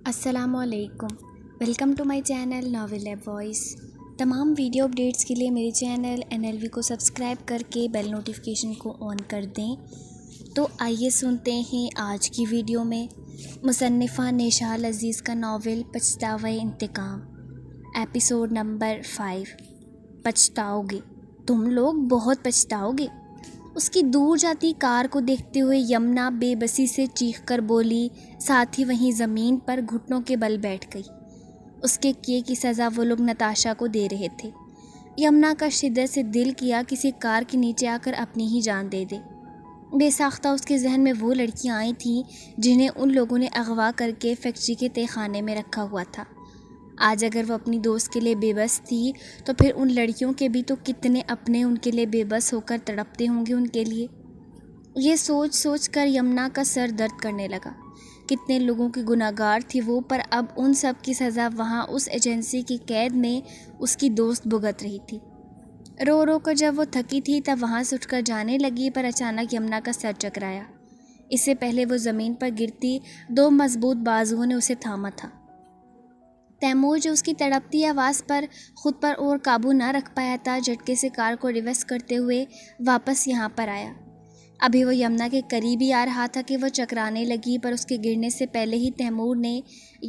السلام علیکم، welcome to my channel novel lab voice. تمام ویڈیو اپڈیٹس کے لیے میرے چینل NLV کو سبسکرائب کر کے بیل نوٹیفیکیشن کو آن کر دیں۔ تو آئیے سنتے ہیں آج کی ویڈیو میں مصنفہ نشال عزیز کا ناول پچھتاوۂ انتقام، ایپیسوڈ نمبر 5۔ پچھتاؤ گے، تم لوگ بہت پچھتاؤ گے۔ اس کی دور جاتی کار کو دیکھتے ہوئے یمنا بے بسی سے چیخ کر بولی، ساتھ ہی وہیں زمین پر گھٹنوں کے بل بیٹھ گئی۔ اس کے کیے کی سزا وہ لوگ نتاشا کو دے رہے تھے۔ یمنا کا شدت سے دل کیا کسی کار کے نیچے آ کر اپنی ہی جان دے دے۔ بے ساختہ اس کے ذہن میں وہ لڑکیاں آئی تھیں جنہیں ان لوگوں نے اغوا کر کے فیکٹری کے تہہ خانے میں رکھا ہوا تھا۔ آج اگر وہ اپنی دوست کے لیے بے بس تھی تو پھر ان لڑکیوں کے بھی تو کتنے اپنے ان کے لیے بے بس ہو کر تڑپتے ہوں گے ان کے لیے۔ یہ سوچ سوچ کر یمنا کا سر درد کرنے لگا۔ کتنے لوگوں کی گناہگار تھی وہ، پر اب ان سب کی سزا وہاں اس ایجنسی کی قید میں اس کی دوست بھگت رہی تھی۔ رو رو کر جب وہ تھکی تھی تب وہاں سے اٹھ کر جانے لگی، پر اچانک یمنا کا سر چکرایا۔ اس سے پہلے وہ زمین پر گرتی دو مضبوط بازوؤں نے اسے تھاما تھا۔ تیمور جو اس کی تڑپتی آواز پر خود پر اور قابو نہ رکھ پایا تھا، جھٹکے سے کار کو ریورس کرتے ہوئے واپس یہاں پر آیا۔ ابھی وہ یمنا کے قریب ہی آ رہا تھا کہ وہ چکرانے لگی، پر اس کے گرنے سے پہلے ہی تیمور نے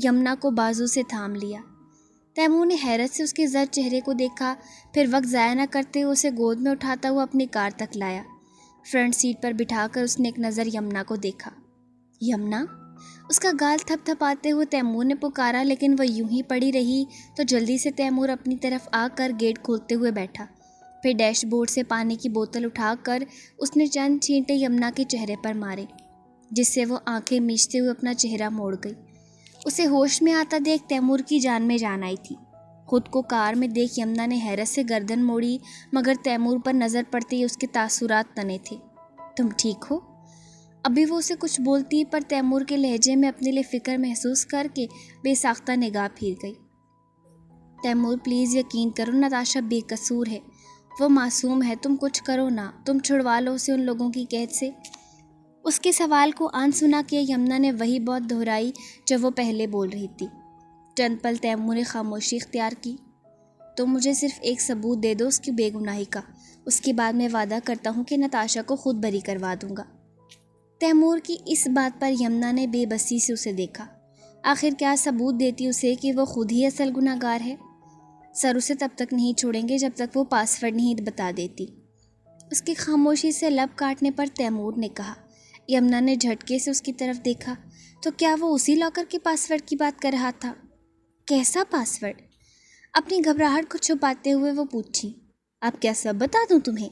یمنا کو بازو سے تھام لیا۔ تیمور نے حیرت سے اس کے زرد چہرے کو دیکھا، پھر وقت ضائع نہ کرتے ہوئے اسے گود میں اٹھاتا ہوا اپنی کار تک لایا۔ فرنٹ سیٹ پر بٹھا کر اس نے ایک نظر یمنا کو دیکھا۔ یمنا؟ اس کا گال تھپ تھپاتے ہوئے تیمور نے پکارا، لیکن وہ یوں ہی پڑی رہی تو جلدی سے تیمور اپنی طرف آ کر گیٹ کھولتے ہوئے بیٹھا۔ پھر ڈیش بورڈ سے پانی کی بوتل اٹھا کر اس نے چند چھینٹے یمنا کے چہرے پر مارے، جس سے وہ آنکھیں میچتے ہوئے اپنا چہرہ موڑ گئی۔ اسے ہوش میں آتا دیکھ تیمور کی جان میں جان آئی تھی۔ خود کو کار میں دیکھ یمنا نے حیرت سے گردن موڑی، مگر تیمور پر نظر پڑتے ہی اس کے تاثرات تنے تھے۔ تم ٹھیک ہو؟ ابھی وہ اسے کچھ بولتی، پر تیمور کے لہجے میں اپنے لیے فکر محسوس کر کے بے ساختہ نگاہ پھیر گئی۔ تیمور پلیز یقین کرو، نتاشا بے قصور ہے، وہ معصوم ہے، تم کچھ کرو نا، تم چھڑوا لو اسے ان لوگوں کی قید سے۔ اس کے سوال کو آن سنا کیا یمنا نے وہی بات دہرائی جو وہ پہلے بول رہی تھی۔ چند پل تیمور نے خاموشی اختیار کی۔ تم مجھے صرف ایک ثبوت دے دو اس کی بے گناہی کا، اس کے بعد میں وعدہ کرتا ہوں کہ نتاشا کو خود بری کروا دوں گا۔ تیمور کی اس بات پر یمنا نے بے بسی سے اسے دیکھا۔ آخر کیا ثبوت دیتی اسے کہ وہ خود ہی اصل گناہ گار ہے؟ سر اسے تب تک نہیں چھوڑیں گے جب تک وہ پاسورڈ نہیں بتا دیتی۔ اس کی خاموشی سے لب کاٹنے پر تیمور نے کہا۔ یمنا نے جھٹکے سے اس کی طرف دیکھا۔ تو کیا وہ اسی لاکر کے پاسورڈ کی بات کر رہا تھا؟ کیسا پاسورڈ؟ اپنی گھبراہٹ کو چھپاتے ہوئے وہ پوچھی۔ اب کیا سب بتا دوں تمہیں؟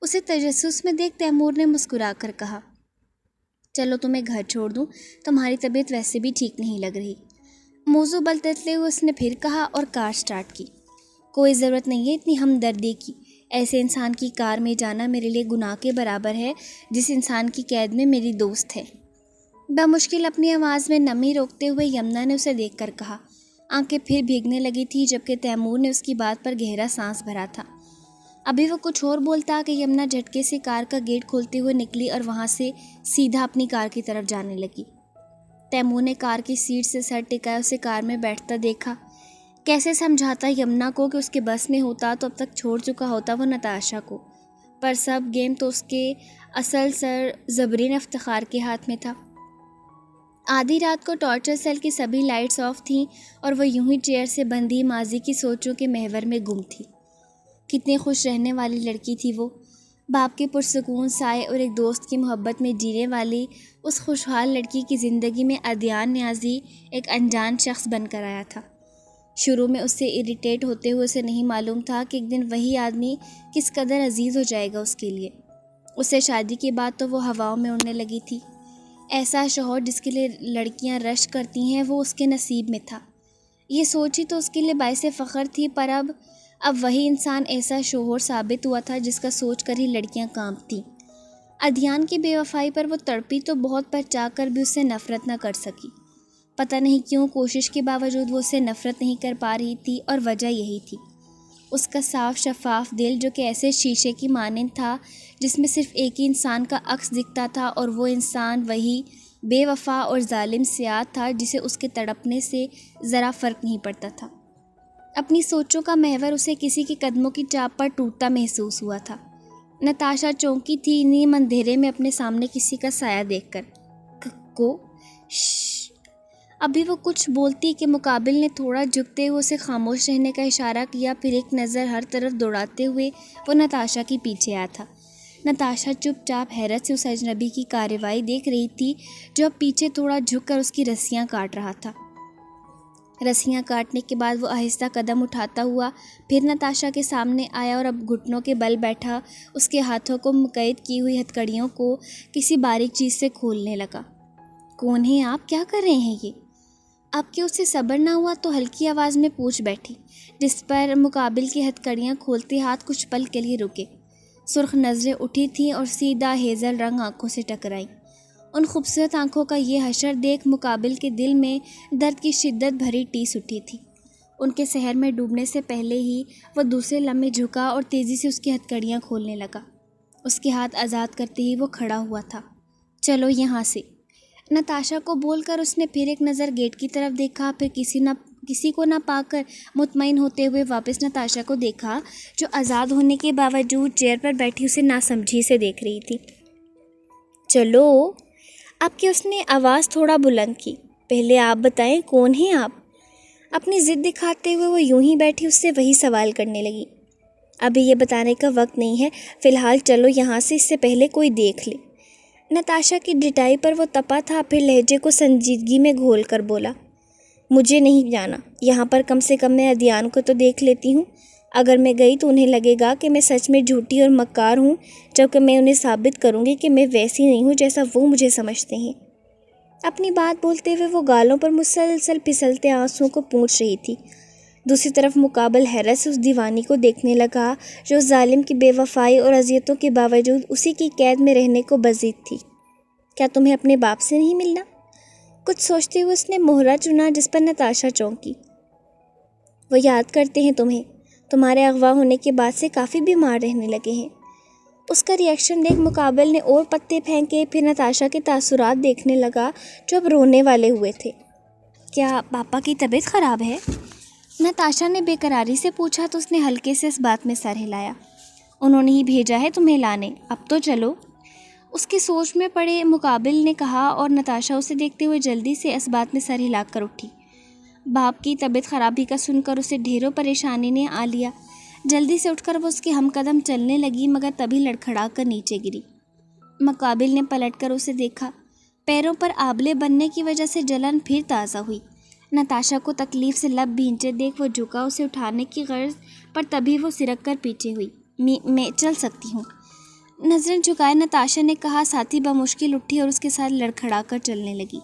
اسے تجسس میں دیکھ تیمور نے مسکرا کر کہا۔ چلو تمہیں گھر چھوڑ دوں، تمہاری طبیعت ویسے بھی ٹھیک نہیں لگ رہی۔ موضوع بدلتے ہوئے اس نے پھر کہا اور کار سٹارٹ کی۔ کوئی ضرورت نہیں ہے اتنی ہمدردی کی، ایسے انسان کی کار میں جانا میرے لیے گناہ کے برابر ہے جس انسان کی قید میں میری دوست ہے۔ بمشکل اپنی آواز میں نمی روکتے ہوئے یمنا نے اسے دیکھ کر کہا۔ آنکھیں پھر بھیگنے لگی تھی جبکہ تیمور نے اس کی بات پر گہرا سانس بھرا تھا۔ ابھی وہ کچھ اور بولتا کہ یمنا جھٹکے سے کار کا گیٹ کھولتے ہوئے نکلی اور وہاں سے سیدھا اپنی کار کی طرف جانے لگی۔ تیمور نے کار کی سیٹ سے سر ٹکایا اسے کار میں بیٹھتا دیکھا۔ کیسے سمجھاتا یمنا کو کہ اس کے بس میں ہوتا تو اب تک چھوڑ چکا ہوتا وہ نتاشا کو، پر سب گیم تو اس کے اصل سر زبرین افتخار کے ہاتھ میں تھا۔ آدھی رات کو ٹارچر سیل کی سبھی لائٹس آف تھیں اور وہ یوں ہی چیئر سے بندھی ماضی کی سوچوں کے محور میں گم تھی۔ کتنی خوش رہنے والی لڑکی تھی وہ، باپ کے پرسکون سائے اور ایک دوست کی محبت میں جینے والی اس خوشحال لڑکی کی زندگی میں عدنان نیازی ایک انجان شخص بن کر آیا تھا۔ شروع میں اس سے اریٹیٹ ہوتے ہوئے اسے نہیں معلوم تھا کہ ایک دن وہی آدمی کس قدر عزیز ہو جائے گا اس کے لیے۔ اس سے شادی کے بعد تو وہ ہواؤں میں اڑنے لگی تھی۔ ایسا شوہر جس کے لیے لڑکیاں رشک کرتی ہیں وہ اس کے نصیب میں تھا۔ یہ سوچ ہی تو اس کے لیے باعث فخر تھی، پر اب وہی انسان ایسا شوہر ثابت ہوا تھا جس کا سوچ کر ہی لڑکیاں کانپتیں۔ عدنان کی بے وفائی پر وہ تڑپی تو بہت، پر چاہ کر بھی اس سے نفرت نہ کر سکی۔ پتہ نہیں کیوں کوشش کے باوجود وہ اس سے نفرت نہیں کر پا رہی تھی، اور وجہ یہی تھی اس کا صاف شفاف دل جو کہ ایسے شیشے کی مانند تھا جس میں صرف ایک ہی انسان کا عکس دکھتا تھا، اور وہ انسان وہی بے وفا اور ظالم سیاد تھا جسے اس کے تڑپنے سے ذرا فرق نہیں پڑتا تھا۔ اپنی سوچوں کا محور اسے کسی کے قدموں کی چاپ پر ٹوٹتا محسوس ہوا تھا۔ نتاشا چونکی تھی نیم اندھیرے میں اپنے سامنے کسی کا سایہ دیکھ کر۔ ابھی وہ کچھ بولتی کہ مقابل نے تھوڑا جھکتے ہوئے اسے خاموش رہنے کا اشارہ کیا، پھر ایک نظر ہر طرف دوڑاتے ہوئے وہ نتاشا کے پیچھے آیا تھا۔ نتاشا چپ چاپ حیرت سے اس اجنبی کی کارروائی دیکھ رہی تھی جو اب پیچھے تھوڑا جھک کر اس کی رسیاں کاٹ رہا تھا۔ رسیاں کاٹنے کے بعد وہ آہستہ قدم اٹھاتا ہوا پھر نتاشا کے سامنے آیا اور اب گھٹنوں کے بل بیٹھا اس کے ہاتھوں کو مقید کی ہوئی ہتھکڑیوں کو کسی باریک چیز سے کھولنے لگا۔ کون ہیں آپ؟ کیا کر رہے ہیں یہ؟ اب کہ اسے صبر نہ ہوا تو ہلکی آواز میں پوچھ بیٹھی، جس پر مقابل کی ہتھکڑیاں کھولتے ہاتھ کچھ پل کے لیے رکے۔ سرخ نظریں اٹھی تھیں اور سیدھا ہیزل رنگ آنکھوں سے ٹکرائیں۔ ان خوبصورت آنکھوں کا یہ حشر دیکھ مقابل کے دل میں درد کی شدت بھری ٹیس اٹھی تھی۔ ان کے سحر میں ڈوبنے سے پہلے ہی وہ دوسرے لمحے جھکا اور تیزی سے اس کی ہتھکڑیاں کھولنے لگا۔ اس کے ہاتھ آزاد کرتے ہی وہ کھڑا ہوا تھا۔ چلو یہاں سے، نتاشا کو بول کر اس نے پھر ایک نظر گیٹ کی طرف دیکھا، پھر کسی کو نہ پا کر مطمئن ہوتے ہوئے واپس نتاشا کو دیکھا جو آزاد ہونے کے باوجود چیئر پر بیٹھی اسے ناسمجھی سے دیکھ رہی تھی۔ چلو، اب کہ اس نے آواز تھوڑا بلند کی، پہلے آپ بتائیں کون ہیں آپ؟ اپنی ضد دکھاتے ہوئے وہ یوں ہی بیٹھی اس سے وہی سوال کرنے لگی۔ ابھی یہ بتانے کا وقت نہیں ہے، فی الحال چلو یہاں سے، اس سے پہلے کوئی دیکھ لے۔ نتاشا کی ڈٹائی پر وہ تپا تھا، پھر لہجے کو سنجیدگی میں گھول کر بولا، مجھے نہیں جانا یہاں پر، کم سے کم میں ادیان کو تو دیکھ لیتی ہوں۔ اگر میں گئی تو انہیں لگے گا کہ میں سچ میں جھوٹی اور مکار ہوں، جبکہ میں انہیں ثابت کروں گی کہ میں ویسی نہیں ہوں جیسا وہ مجھے سمجھتے ہیں۔ اپنی بات بولتے ہوئے وہ گالوں پر مسلسل پھسلتے آنسوؤں کو پونچھ رہی تھی۔ دوسری طرف مقابل حیرت سے اس دیوانی کو دیکھنے لگا جو ظالم کی بے وفائی اور اذیتوں کے باوجود اسی کی قید میں رہنے کو بضد تھی۔ کیا تمہیں اپنے باپ سے نہیں ملنا؟ کچھ سوچتے ہوئے اس نے مہرہ چنا جس پر نتاشا چونکی۔ وہ یاد کرتے ہیں تمہیں، تمہارے اغوا ہونے کے بعد سے کافی بیمار رہنے لگے ہیں۔ اس کا ری ایکشن دیکھ مقابل نے اور پتے پھینکے، پھر نتاشا کے تاثرات دیکھنے لگا جو اب رونے والے ہوئے تھے۔ کیا پاپا کی طبیعت خراب ہے؟ نتاشا نے بے قراری سے پوچھا تو اس نے ہلکے سے اس بات میں سر ہلایا۔ انہوں نے ہی بھیجا ہے تمہیں لانے، اب تو چلو۔ اس کی سوچ میں پڑے مقابل نے کہا اور نتاشا اسے دیکھتے ہوئے جلدی سے اس بات میں سر ہلا کر اٹھی۔ باپ کی طبیعت خرابی کا سن کر اسے ڈھیروں پریشانی نے آ لیا۔ جلدی سے اٹھ کر وہ اس کے ہم قدم چلنے لگی، مگر تبھی لڑکھڑا کر نیچے گری۔ مقابل نے پلٹ کر اسے دیکھا۔ پیروں پر آبلے بننے کی وجہ سے جلن پھر تازہ ہوئی۔ نتاشا کو تکلیف سے لب بھینچے دیکھ وہ جھکا اسے اٹھانے کی غرض پر، تبھی وہ سرک کر پیچھے ہوئی۔ میں چل سکتی ہوں؟ نظریں جھکائے نتاشا نے کہا، ساتھی بمشکل اٹھی اور اس کے ساتھ لڑکھڑا کر چلنے لگی۔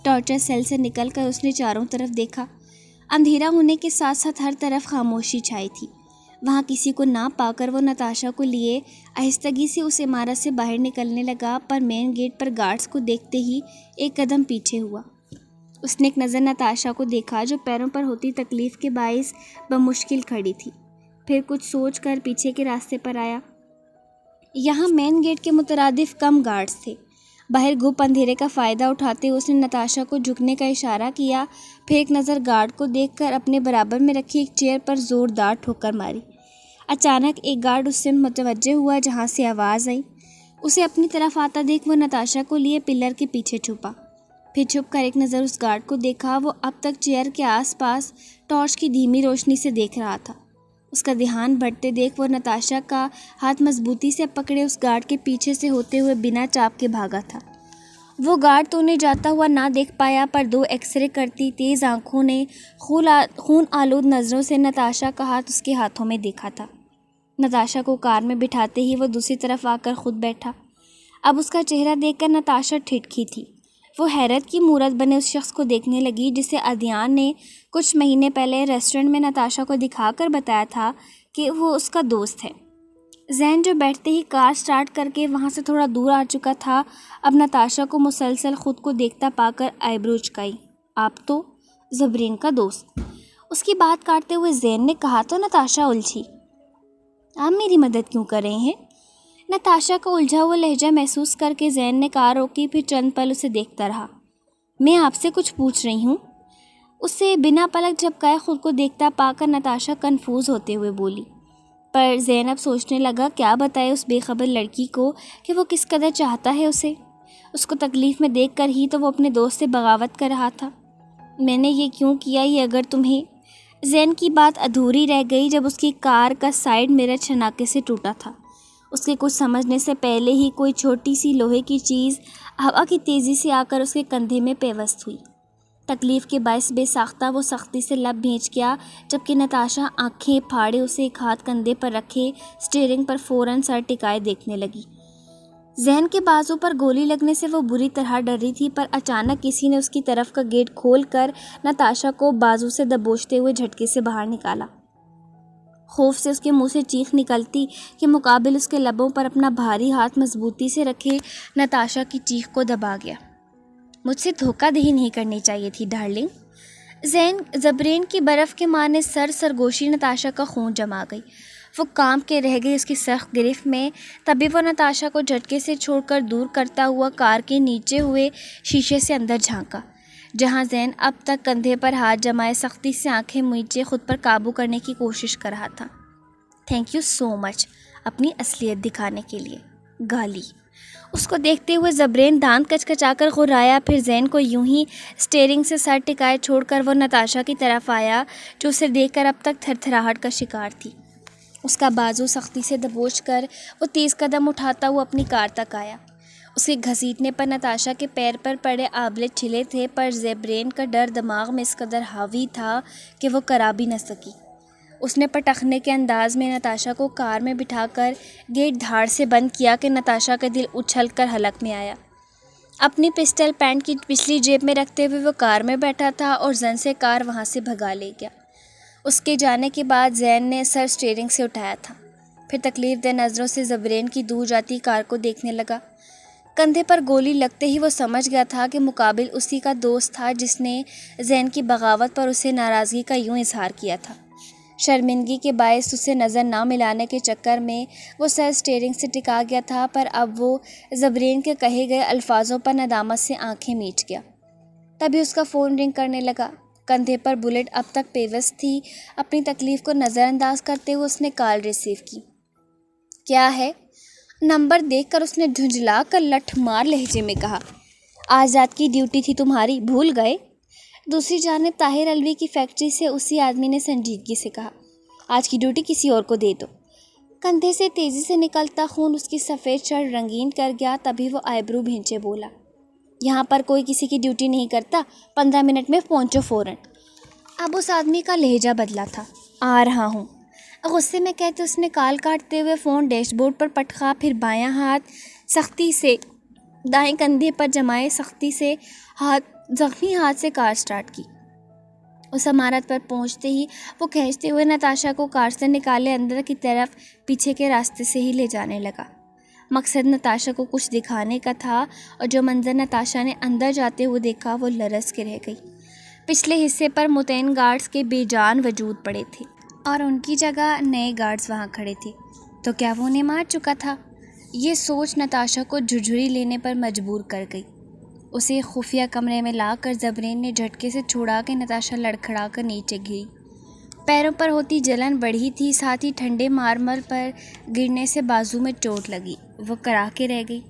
ٹارچر سیل سے نکل کر اس نے چاروں طرف دیکھا۔ اندھیرا ہونے کے ساتھ ساتھ ہر طرف خاموشی چھائی تھی۔ وہاں کسی کو نہ پا کر وہ نتاشا کو لیے آہستگی سے اس عمارت سے باہر نکلنے لگا، پر مین گیٹ پر گارڈز کو دیکھتے ہی ایک قدم پیچھے ہوا۔ اس نے ایک نظر نتاشا کو دیکھا جو پیروں پر ہوتی تکلیف کے باعث بمشکل کھڑی تھی، پھر کچھ سوچ کر پیچھے کے راستے پر آیا۔ یہاں مین گیٹ کے مترادف کم گارڈز تھے۔ باہر گھپ اندھیرے کا فائدہ اٹھاتے ہوئے اس نے نتاشا کو جھکنے کا اشارہ کیا، پھر ایک نظر گارڈ کو دیکھ کر اپنے برابر میں رکھی ایک چیئر پر زوردار ٹھوکر ماری۔ اچانک ایک گارڈ اس سے متوجہ ہوا جہاں سے آواز آئی۔ اسے اپنی طرف آتا دیکھ وہ نتاشا کو لیے پلر کے پیچھے چھپا، پھر چھپ کر ایک نظر اس گارڈ کو دیکھا۔ وہ اب تک چیئر کے آس پاس ٹارچ کی دھیمی روشنی سے دیکھ رہا تھا۔ اس کا دھیان بھٹتے دیکھ وہ نتاشا کا ہاتھ مضبوطی سے پکڑے اس گارڈ کے پیچھے سے ہوتے ہوئے بنا چاپ کے بھاگا تھا۔ وہ گارڈ تو انہیں جاتا ہوا نہ دیکھ پایا، پر دو ایکس رے کرتی تیز آنکھوں نے خون آلود نظروں سے نتاشا کا ہاتھ اس کے ہاتھوں میں دیکھا تھا۔ نتاشا کو کار میں بٹھاتے ہی وہ دوسری طرف آ کر خود بیٹھا۔ اب اس کا چہرہ دیکھ کر نتاشا ٹھٹکی تھی۔ وہ حیرت کی مورت بنے اس شخص کو دیکھنے لگی جسے ادیان نے کچھ مہینے پہلے ریسٹورنٹ میں نتاشا کو دکھا کر بتایا تھا کہ وہ اس کا دوست ہے۔ زین جو بیٹھتے ہی کار سٹارٹ کر کے وہاں سے تھوڑا دور آ چکا تھا، اب نتاشا کو مسلسل خود کو دیکھتا پا کر آئیبرو چکائی۔ آپ تو زبرین کا دوست؟ اس کی بات کاٹتے ہوئے زین نے کہا تو نتاشا الجھی۔ آپ میری مدد کیوں کر رہے ہیں؟ نتاشا کا الجھا ہوا لہجہ محسوس کر کے زین نے کار روکی، پھر چند پل اسے دیکھتا رہا۔ میں آپ سے کچھ پوچھ رہی ہوں، اسے بنا پلک جھپکائے خود کو دیکھتا پا کر نتاشا کنفیوز ہوتے ہوئے بولی۔ پر زینب سوچنے لگا کیا بتائے اس بے خبر لڑکی کو کہ وہ کس قدر چاہتا ہے اسے۔ اس کو تکلیف میں دیکھ کر ہی تو وہ اپنے دوست سے بغاوت کر رہا تھا۔ میں نے یہ کیوں کیا یہ اگر تمہیں… زین کی بات ادھوری رہ گئی جب اس کی کار کا سائیڈ مرر چھناکے سے ٹوٹا تھا۔ اس کے کچھ سمجھنے سے پہلے ہی کوئی چھوٹی سی لوہے کی چیز ہوا کی تیزی سے آ کر اس کے کندھے میں پیوست ہوئی۔ تکلیف کے باعث بے ساختہ وہ سختی سے لب بھینچ گیا، جبکہ نتاشا آنکھیں پھاڑے اسے ایک ہاتھ کندھے پر رکھے اسٹیئرنگ پر فوراً سر ٹکائے دیکھنے لگی۔ زین کے بازو پر گولی لگنے سے وہ بری طرح ڈر رہی تھی، پر اچانک کسی نے اس کی طرف کا گیٹ کھول کر نتاشا کو بازو سے دبوچتے ہوئے جھٹکے سے باہر نکالا۔ خوف سے اس کے منہ سے چیخ نکلتی کہ مقابل اس کے لبوں پر اپنا بھاری ہاتھ مضبوطی سے رکھے نتاشا کی چیخ کو دبا گیا۔ مجھ سے دھوکہ دہی نہیں کرنی چاہیے تھی ڈارلنگ۔ زبرین کی برف کے مانے سرگوشی نتاشا کا خون جما گئی۔ وہ کانپ کے رہ گئی اس کی سخت گرفت میں۔ تبھی وہ نتاشا کو جھٹکے سے چھوڑ کر دور کرتا ہوا کار کے نیچے ہوئے شیشے سے اندر جھانکا، جہاں زین اب تک کندھے پر ہاتھ جمائے سختی سے آنکھیں میچے خود پر قابو کرنے کی کوشش کر رہا تھا۔ تھینک یو سو مچ اپنی اصلیت دکھانے کے لیے، گالی۔ اس کو دیکھتے ہوئے زبرین دانت کچکچا کر غرایا، پھر زین کو یوں ہی اسٹیئرنگ سے سر ٹکائے چھوڑ کر وہ نتاشا کی طرف آیا جو اسے دیکھ کر اب تک تھر تھراہٹ کا شکار تھی۔ اس کا بازو سختی سے دبوچ کر وہ تیز قدم اٹھاتا ہوا اپنی کار تک آیا۔ اس کے گھسیٹنے پر نتاشا کے پیر پر پڑے آبلے چھلے تھے، پر زبرین کا ڈر دماغ میں اس قدر حاوی تھا کہ وہ کرا بھی نہ سکی۔ اس نے پٹخنے کے انداز میں نتاشا کو کار میں بٹھا کر گیٹ دھاڑ سے بند کیا کہ نتاشا کا دل اچھل کر حلق میں آیا۔ اپنی پسٹل پینٹ کی پچھلی جیب میں رکھتے ہوئے وہ کار میں بیٹھا تھا اور زن سے کار وہاں سے بھگا لے گیا۔ اس کے جانے کے بعد زین نے سر اسٹیئرنگ سے اٹھایا تھا، پھر تکلیف دہ نظروں سے زبرین کی دور جاتی کار کو دیکھنے لگا۔ کندھے پر گولی لگتے ہی وہ سمجھ گیا تھا کہ مقابل اسی کا دوست تھا جس نے زین کی بغاوت پر اسے ناراضگی کا یوں اظہار کیا تھا۔ شرمندگی کے باعث اسے نظر نہ ملانے کے چکر میں وہ سر اسٹیئرنگ سے ٹکا گیا تھا، پر اب وہ زبرین کے کہے گئے الفاظوں پر ندامت سے آنکھیں میچ گیا۔ تبھی اس کا فون رنگ کرنے لگا۔ کندھے پر بلیٹ اب تک پیوست تھی۔ اپنی تکلیف کو نظر انداز کرتے ہوئے اس نے کال ریسیو کی۔ کیا ہے؟ نمبر دیکھ کر اس نے جھنجھلا کر لٹھ مار لہجے میں کہا، آج رات کی ڈیوٹی تھی تمہاری، بھول گئے؟ دوسری جانب طاہر الوی کی فیکٹری سے اسی آدمی نے سنجیدگی سے کہا، آج کی ڈیوٹی کسی اور کو دے دو۔ کندھے سے تیزی سے نکلتا خون اس کی سفید شرٹ رنگین کر گیا۔ تبھی وہ آئیبرو بھینچے بولا، یہاں پر کوئی کسی کی ڈیوٹی نہیں کرتا، 15 منٹ میں پہنچو فوراً۔ اب اس آدمی کا لہجہ بدلا تھا۔ آ رہا ہوں، غصے میں کہتے اس نے کال کاٹتے ہوئے فون ڈیش بورڈ پر پٹکا، پھر بایاں ہاتھ سختی سے دائیں کندھے پر جمائے سختی سے زخمی ہاتھ سے کار سٹارٹ کی۔ اس عمارت پر پہنچتے ہی وہ کھینچتے ہوئے نتاشا کو کار سے نکالے اندر کی طرف پیچھے کے راستے سے ہی لے جانے لگا۔ مقصد نتاشا کو کچھ دکھانے کا تھا، اور جو منظر نتاشا نے اندر جاتے ہوئے دیکھا وہ لرز کے رہ گئی۔ پچھلے حصے پر متعین گارڈز کے بے جان وجود پڑے تھے اور ان کی جگہ نئے گارڈز وہاں کھڑے تھے، تو کیا وہ انہیں مار چکا تھا؟ یہ سوچ نتاشا کو جھرجھری لینے پر مجبور کر گئی۔ اسے ایک خفیہ کمرے میں لا کر زبرین نے جھٹکے سے چھڑا کے نتاشا لڑکھڑا کر نیچے گری۔ پیروں پر ہوتی جلن بڑھی تھی، ساتھ ہی ٹھنڈے مارمر پر گرنے سے بازو میں چوٹ لگی۔ وہ کرا کے رہ گئی۔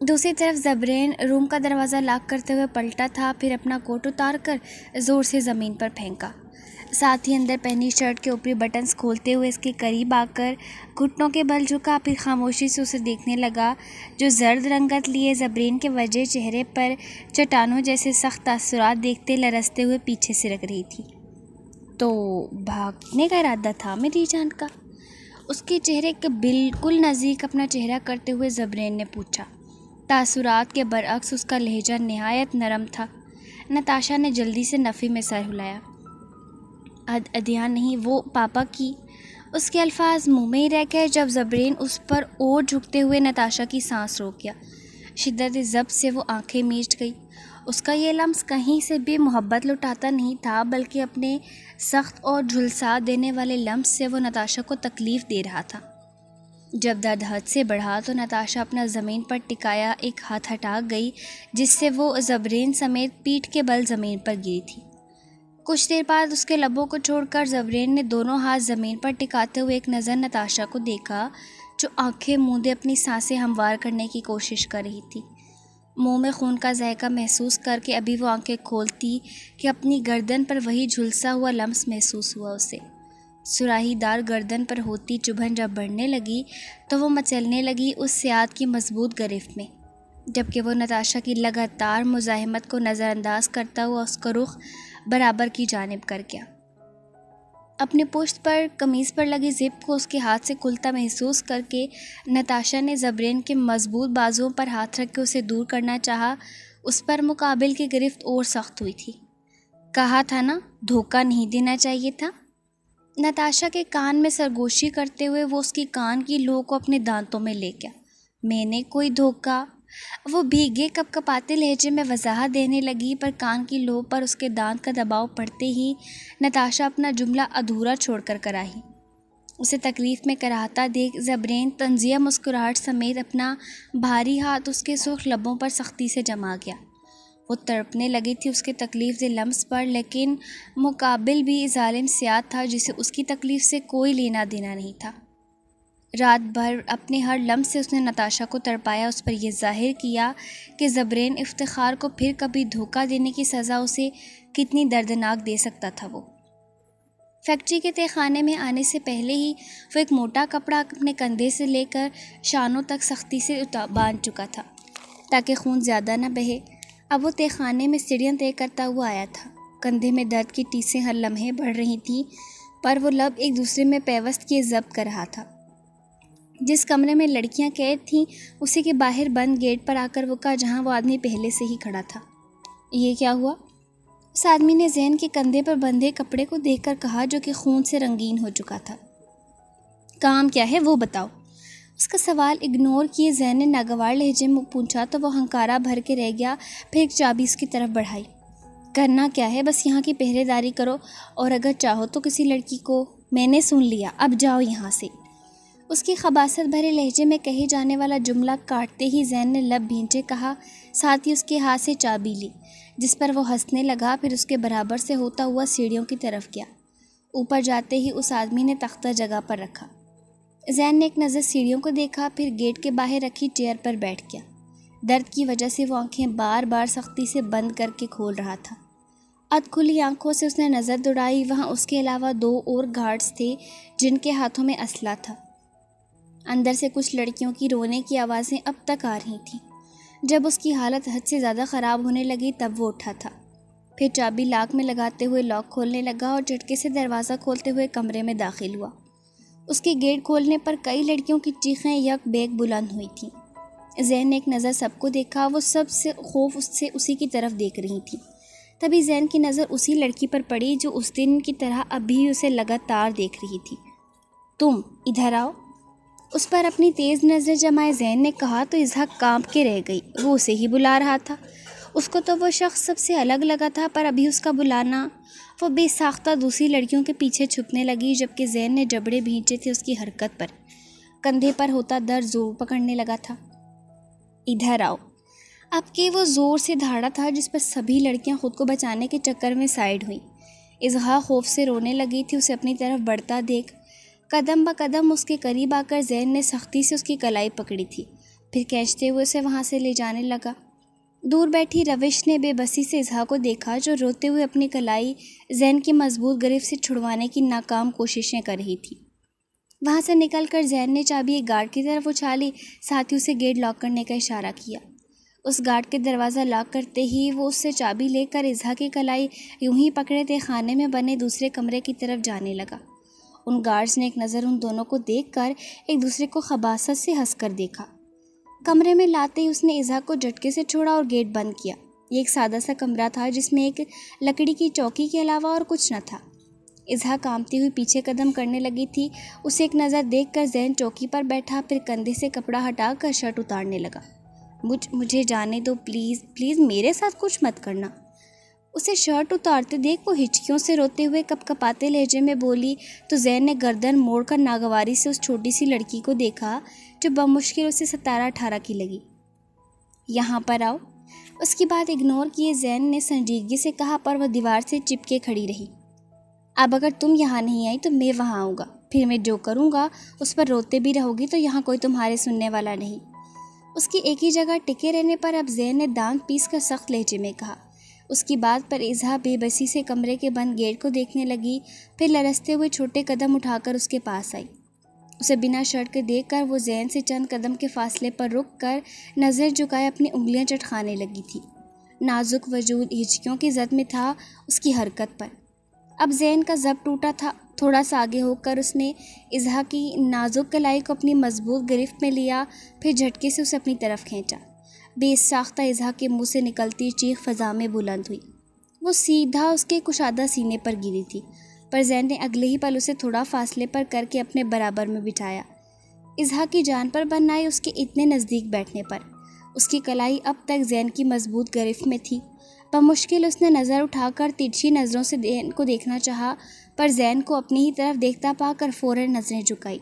دوسری طرف زبرین روم کا دروازہ لاک کرتے ہوئے پلٹا تھا، پھر اپنا کوٹ اتار کر زور سے زمین پر پھینکا، ساتھ ہی اندر پہنی شرٹ کے اوپری بٹنز کھولتے ہوئے اس کے قریب آ کر گھٹنوں کے بل جھکا، پھر خاموشی سے اسے دیکھنے لگا جو زرد رنگت لیے زبرین کے وجہ چہرے پر چٹانوں جیسے سخت تاثرات دیکھتے لرزتے ہوئے پیچھے سرک رہی تھی۔ تو بھاگنے کا ارادہ تھا میری جان کا؟ اس کے چہرے کے بالکل نزدیک اپنا چہرہ کرتے ہوئے زبرین نے پوچھا۔ تاثرات کے برعکس اس کا لہجہ نہایت نرم تھا۔ نتاشا نے جلدی سے نفی میں سر ہلایا۔ ادھیان نہیں، وہ پاپا کی۔ اس کے الفاظ منہ میں ہی رہ گئے جب زبرین اس پر اور جھکتے ہوئے نتاشا کی سانس روک گیا۔ شدت ضبط سے وہ آنکھیں میچ گئی۔ اس کا یہ لمس کہیں سے بھی محبت لٹاتا نہیں تھا، بلکہ اپنے سخت اور جھلسا دینے والے لمس سے وہ نتاشا کو تکلیف دے رہا تھا۔ جب درد حد سے بڑھا تو نتاشا اپنا زمین پر ٹکایا ایک ہاتھ ہٹا گئی، جس سے وہ زبرین سمیت پیٹھ کے بل زمین پر گری تھی۔ کچھ دیر بعد اس کے لبوں کو چھوڑ کر زبرین نے دونوں ہاتھ زمین پر ٹکاتے ہوئے ایک نظر نتاشا کو دیکھا، جو آنکھیں موندے اپنی سانسیں ہموار کرنے کی کوشش کر رہی تھی۔ منہ میں خون کا ذائقہ محسوس کر کے ابھی وہ آنکھیں کھولتی کہ اپنی گردن پر وہی جھلسا ہوا لمس محسوس ہوا اسے۔ سراہی دار گردن پر ہوتی چبھن جب بڑھنے لگی تو وہ مچلنے لگی اس سیاد کی مضبوط گرفت میں، جبکہ وہ نتاشا کی لگاتار مزاحمت کو نظر انداز کرتا ہوا اس کا رخ برابر کی جانب کر گیا۔ اپنے پشت پر قمیص پر لگی زپ کو اس کے ہاتھ سے کھلتا محسوس کر کے نتاشا نے زبرین کے مضبوط بازوؤں پر ہاتھ رکھ کے اسے دور کرنا چاہا۔ اس پر مقابل کی گرفت اور سخت ہوئی تھی۔ کہا تھا نا، دھوکہ نہیں دینا چاہیے تھا۔ نتاشا کے کان میں سرگوشی کرتے ہوئے وہ اس کی کان کی لو کو اپنے دانتوں میں لے گیا۔ میں نے کوئی دھوکہ، وہ بھیگے کپ کپاتے لہجے میں وضاحت دینے لگی، پر کان کی لو پر اس کے دانت کا دباؤ پڑتے ہی نتاشا اپنا جملہ ادھورا چھوڑ کر کراہی۔ اسے تکلیف میں کراہتا دیکھ زبرین طنزیہ مسکراہٹ سمیت اپنا بھاری ہاتھ اس کے سرخ لبوں پر سختی سے جما گیا۔ وہ تڑپنے لگی تھی اس کے تکلیف دہ لمس پر، لیکن مقابل بھی ظالم سیاد تھا جسے اس کی تکلیف سے کوئی لینا دینا نہیں تھا۔ رات بھر اپنے ہر لمس سے اس نے نتاشا کو تڑپایا، اس پر یہ ظاہر کیا کہ زبرین افتخار کو پھر کبھی دھوکہ دینے کی سزا اسے کتنی دردناک دے سکتا تھا۔ وہ فیکٹری کے تہہ خانے میں آنے سے پہلے ہی وہ ایک موٹا کپڑا اپنے کندھے سے لے کر شانوں تک سختی سے باندھ چکا تھا تاکہ خون زیادہ نہ بہے۔ اب وہ تہہ خانے میں سیڑھیاں طے کرتا ہوا آیا تھا۔ کندھے میں درد کی ٹیسیں ہر لمحے بڑھ رہی تھیں، پر وہ لب ایک دوسرے میں پیوست کیے ضبط کر رہا تھا۔ جس کمرے میں لڑکیاں قید تھیں اسی کے باہر بند گیٹ پر آ کر رکا، جہاں وہ آدمی پہلے سے ہی کھڑا تھا۔ یہ کیا ہوا؟ اس آدمی نے زین کے کندھے پر بندھے کپڑے کو دیکھ کر کہا، جو کہ خون سے رنگین ہو چکا تھا۔ کام کیا ہے وہ بتاؤ۔ اس کا سوال اگنور کیے زین نے ناگوار لہجے میں پوچھا تو وہ ہنکارا بھر کے رہ گیا، پھر ایک چابی اس کی طرف بڑھائی۔ کرنا کیا ہے؟ بس یہاں کی پہرے داری کرو، اور اگر چاہو تو کسی لڑکی کو۔ میں نے سن لیا، اب جاؤ یہاں سے۔ اس کی خباثت بھرے لہجے میں کہے جانے والا جملہ کاٹتے ہی زین نے لب بھینچے کہا، ساتھ ہی اس کے ہاتھ سے چابی لی، جس پر وہ ہنسنے لگا، پھر اس کے برابر سے ہوتا ہوا سیڑھیوں کی طرف گیا۔ اوپر جاتے ہی اس آدمی نے تختہ جگہ پر رکھا۔ زین نے ایک نظر سیڑھیوں کو دیکھا، پھر گیٹ کے باہر رکھی چیئر پر بیٹھ گیا۔ درد کی وجہ سے وہ آنکھیں بار بار سختی سے بند کر کے کھول رہا تھا۔ ادھ کھلی آنکھوں سے اس نے نظر دوڑائی۔ وہاں اس کے علاوہ 2 اور گارڈز تھے جن کے ہاتھوں میں اسلحہ تھا۔ اندر سے کچھ لڑکیوں کی رونے کی آوازیں اب تک آ رہی تھیں۔ جب اس کی حالت حد سے زیادہ خراب ہونے لگی تب وہ اٹھا تھا، پھر چابی لاک میں لگاتے ہوئے لاک کھولنے لگا اور جھٹکے سے دروازہ کھولتے ہوئے کمرے میں داخل ہوا۔ اس کے گیٹ کھولنے پر کئی لڑکیوں کی چیخیں یک بیک بلند ہوئی تھیں۔ زین نے ایک نظر سب کو دیکھا، وہ سب سے خوف سے اسی کی طرف دیکھ رہی تھیں۔ تبھی زین کی نظر اسی لڑکی پر پڑی جو اس دن کی طرح اب بھی اسے لگاتار دیکھ رہی تھی۔ تم ادھر آؤ، اس پر اپنی تیز نظر جمائے زین نے کہا تو اظہا کانپ کے رہ گئی۔ وہ اسے ہی بلا رہا تھا۔ اس کو تو وہ شخص سب سے الگ لگا تھا، پر ابھی اس کا بلانا۔ وہ بے ساختہ دوسری لڑکیوں کے پیچھے چھپنے لگی، جبکہ زین نے جبڑے بھینچے تھے اس کی حرکت پر۔ کندھے پر ہوتا درد زور پکڑنے لگا تھا۔ ادھر آؤ، اب کہ وہ زور سے دھاڑا تھا جس پر سبھی لڑکیاں خود کو بچانے کے چکر میں سائڈ ہوئیں۔ اظہا خوف سے رونے لگی تھی اسے اپنی طرف بڑھتا دیکھ۔ قدم بہ قدم اس کے قریب آ کر زین نے سختی سے اس کی کلائی پکڑی تھی، پھر کھینچتے ہوئے اسے وہاں سے لے جانے لگا۔ دور بیٹھی روش نے بے بسی سے اظہا کو دیکھا، جو روتے ہوئے اپنی کلائی زین کی مضبوط گرفت سے چھڑوانے کی ناکام کوششیں کر رہی تھی۔ وہاں سے نکل کر زین نے چابی ایک گارڈ کی طرف اچھالی، ساتھ ہی اسے گیٹ لاک کرنے کا اشارہ کیا۔ اس گارڈ کے دروازہ لاک کرتے ہی وہ اس سے چابی لے کر اظہا کی کلائی یوں ہی پکڑے تھے خانے میں بنے دوسرے کمرے کی طرف جانے لگا۔ ان گارڈز نے ایک نظر ان دونوں کو دیکھ کر ایک دوسرے کو خباثت سے ہنس کر دیکھا۔ کمرے میں لاتے ہی اس نے اظہا کو جھٹکے سے چھوڑا اور گیٹ بند کیا۔ یہ ایک سادہ سا کمرہ تھا جس میں ایک لکڑی کی چوکی کے علاوہ اور کچھ نہ تھا۔ اظہا کانپتی ہوئی پیچھے قدم کرنے لگی تھی۔ اسے ایک نظر دیکھ کر زین چوکی پر بیٹھا، پھر کندھے سے کپڑا ہٹا کر شرٹ اتارنے لگا۔ مجھے جانے دو، پلیز پلیز میرے ساتھ کچھ مت کرنا۔ اسے شرٹ اتارتے دیکھ وہ ہچکیوں سے روتے ہوئے کپ کپاتے لہجے میں بولی تو زین نے گردن موڑ کر ناگواری سے اس چھوٹی سی لڑکی کو دیکھا جو بمشکل اسے 17-18 کی لگی۔ یہاں پر آؤ۔ اس کی بات اگنور کیے زین نے سنجیدگی سے کہا، پر وہ دیوار سے چپکے کھڑی رہی۔ اب اگر تم یہاں نہیں آئی تو میں وہاں آؤں گا، پھر میں جو کروں گا اس پر روتے بھی رہو گی تو یہاں کوئی تمہارے سننے والا نہیں۔ اس کی ایک ہی جگہ ٹکے رہنے پر اب زین نے دانت پیس کر سخت لہجے میں کہا۔ اس کی بات پر اظہا بے بسی سے کمرے کے بند گیٹ کو دیکھنے لگی، پھر لرزتے ہوئے چھوٹے قدم اٹھا کر اس کے پاس آئی۔ اسے بنا شرٹ کے دیکھ کر وہ زین سے چند قدم کے فاصلے پر رک کر نظر جھکائے اپنی انگلیاں چٹکانے لگی تھی۔ نازک وجود ہچکیوں کی زد میں تھا اس کی حرکت پر۔ اب زین کا ضبط ٹوٹا تھا۔ تھوڑا سا آگے ہو کر اس نے اظہا کی نازک کلائی کو اپنی مضبوط گرفت میں لیا، پھر جھٹکے سے اسے اپنی طرف کھینچا۔ بے ساختہ اظہا کے منہ سے نکلتی چیخ فضا میں بلند ہوئی۔ وہ سیدھا اس کے کشادہ سینے پر گری تھی، پر زین نے اگلے ہی پل اسے تھوڑا فاصلے پر کر کے اپنے برابر میں بٹھایا۔ اظہا کی جان پر بن آئی اس کے اتنے نزدیک بیٹھنے پر۔ اس کی کلائی اب تک زین کی مضبوط گرفت میں تھی۔ بمشکل اس نے نظر اٹھا کر ترچھی نظروں سے زین کو دیکھنا چاہا، پر زین کو اپنی ہی طرف دیکھتا پا کر فوراً نظریں جھکائی۔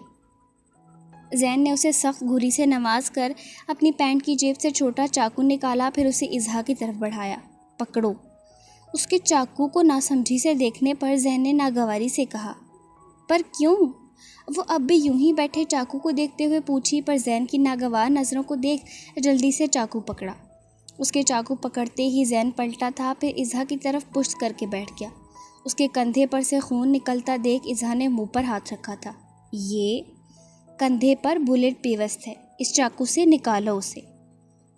زین نے اسے سخت گھوری سے نواز کر اپنی پینٹ کی جیب سے چھوٹا چاقو نکالا، پھر اسے اظہا کی طرف بڑھایا۔ پکڑو۔ اس کے چاقو کو ناسمجھی سے دیکھنے پر زین نے ناگواری سے کہا، پر کیوں؟ وہ اب بھی یوں ہی بیٹھے چاقو کو دیکھتے ہوئے پوچھی، پر زین کی ناگوار نظروں کو دیکھ جلدی سے چاقو پکڑا۔ اس کے چاقو پکڑتے ہی زین پلٹا تھا، پھر اظہا کی طرف پشت کر کے بیٹھ گیا۔ اس کے کندھے پر سے خون نکلتا دیکھ اظہا نے منہ پر ہاتھ رکھا تھا۔ یہ کندھے پر بلٹ پیوست ہے، اس چاقو سے نکالو اسے۔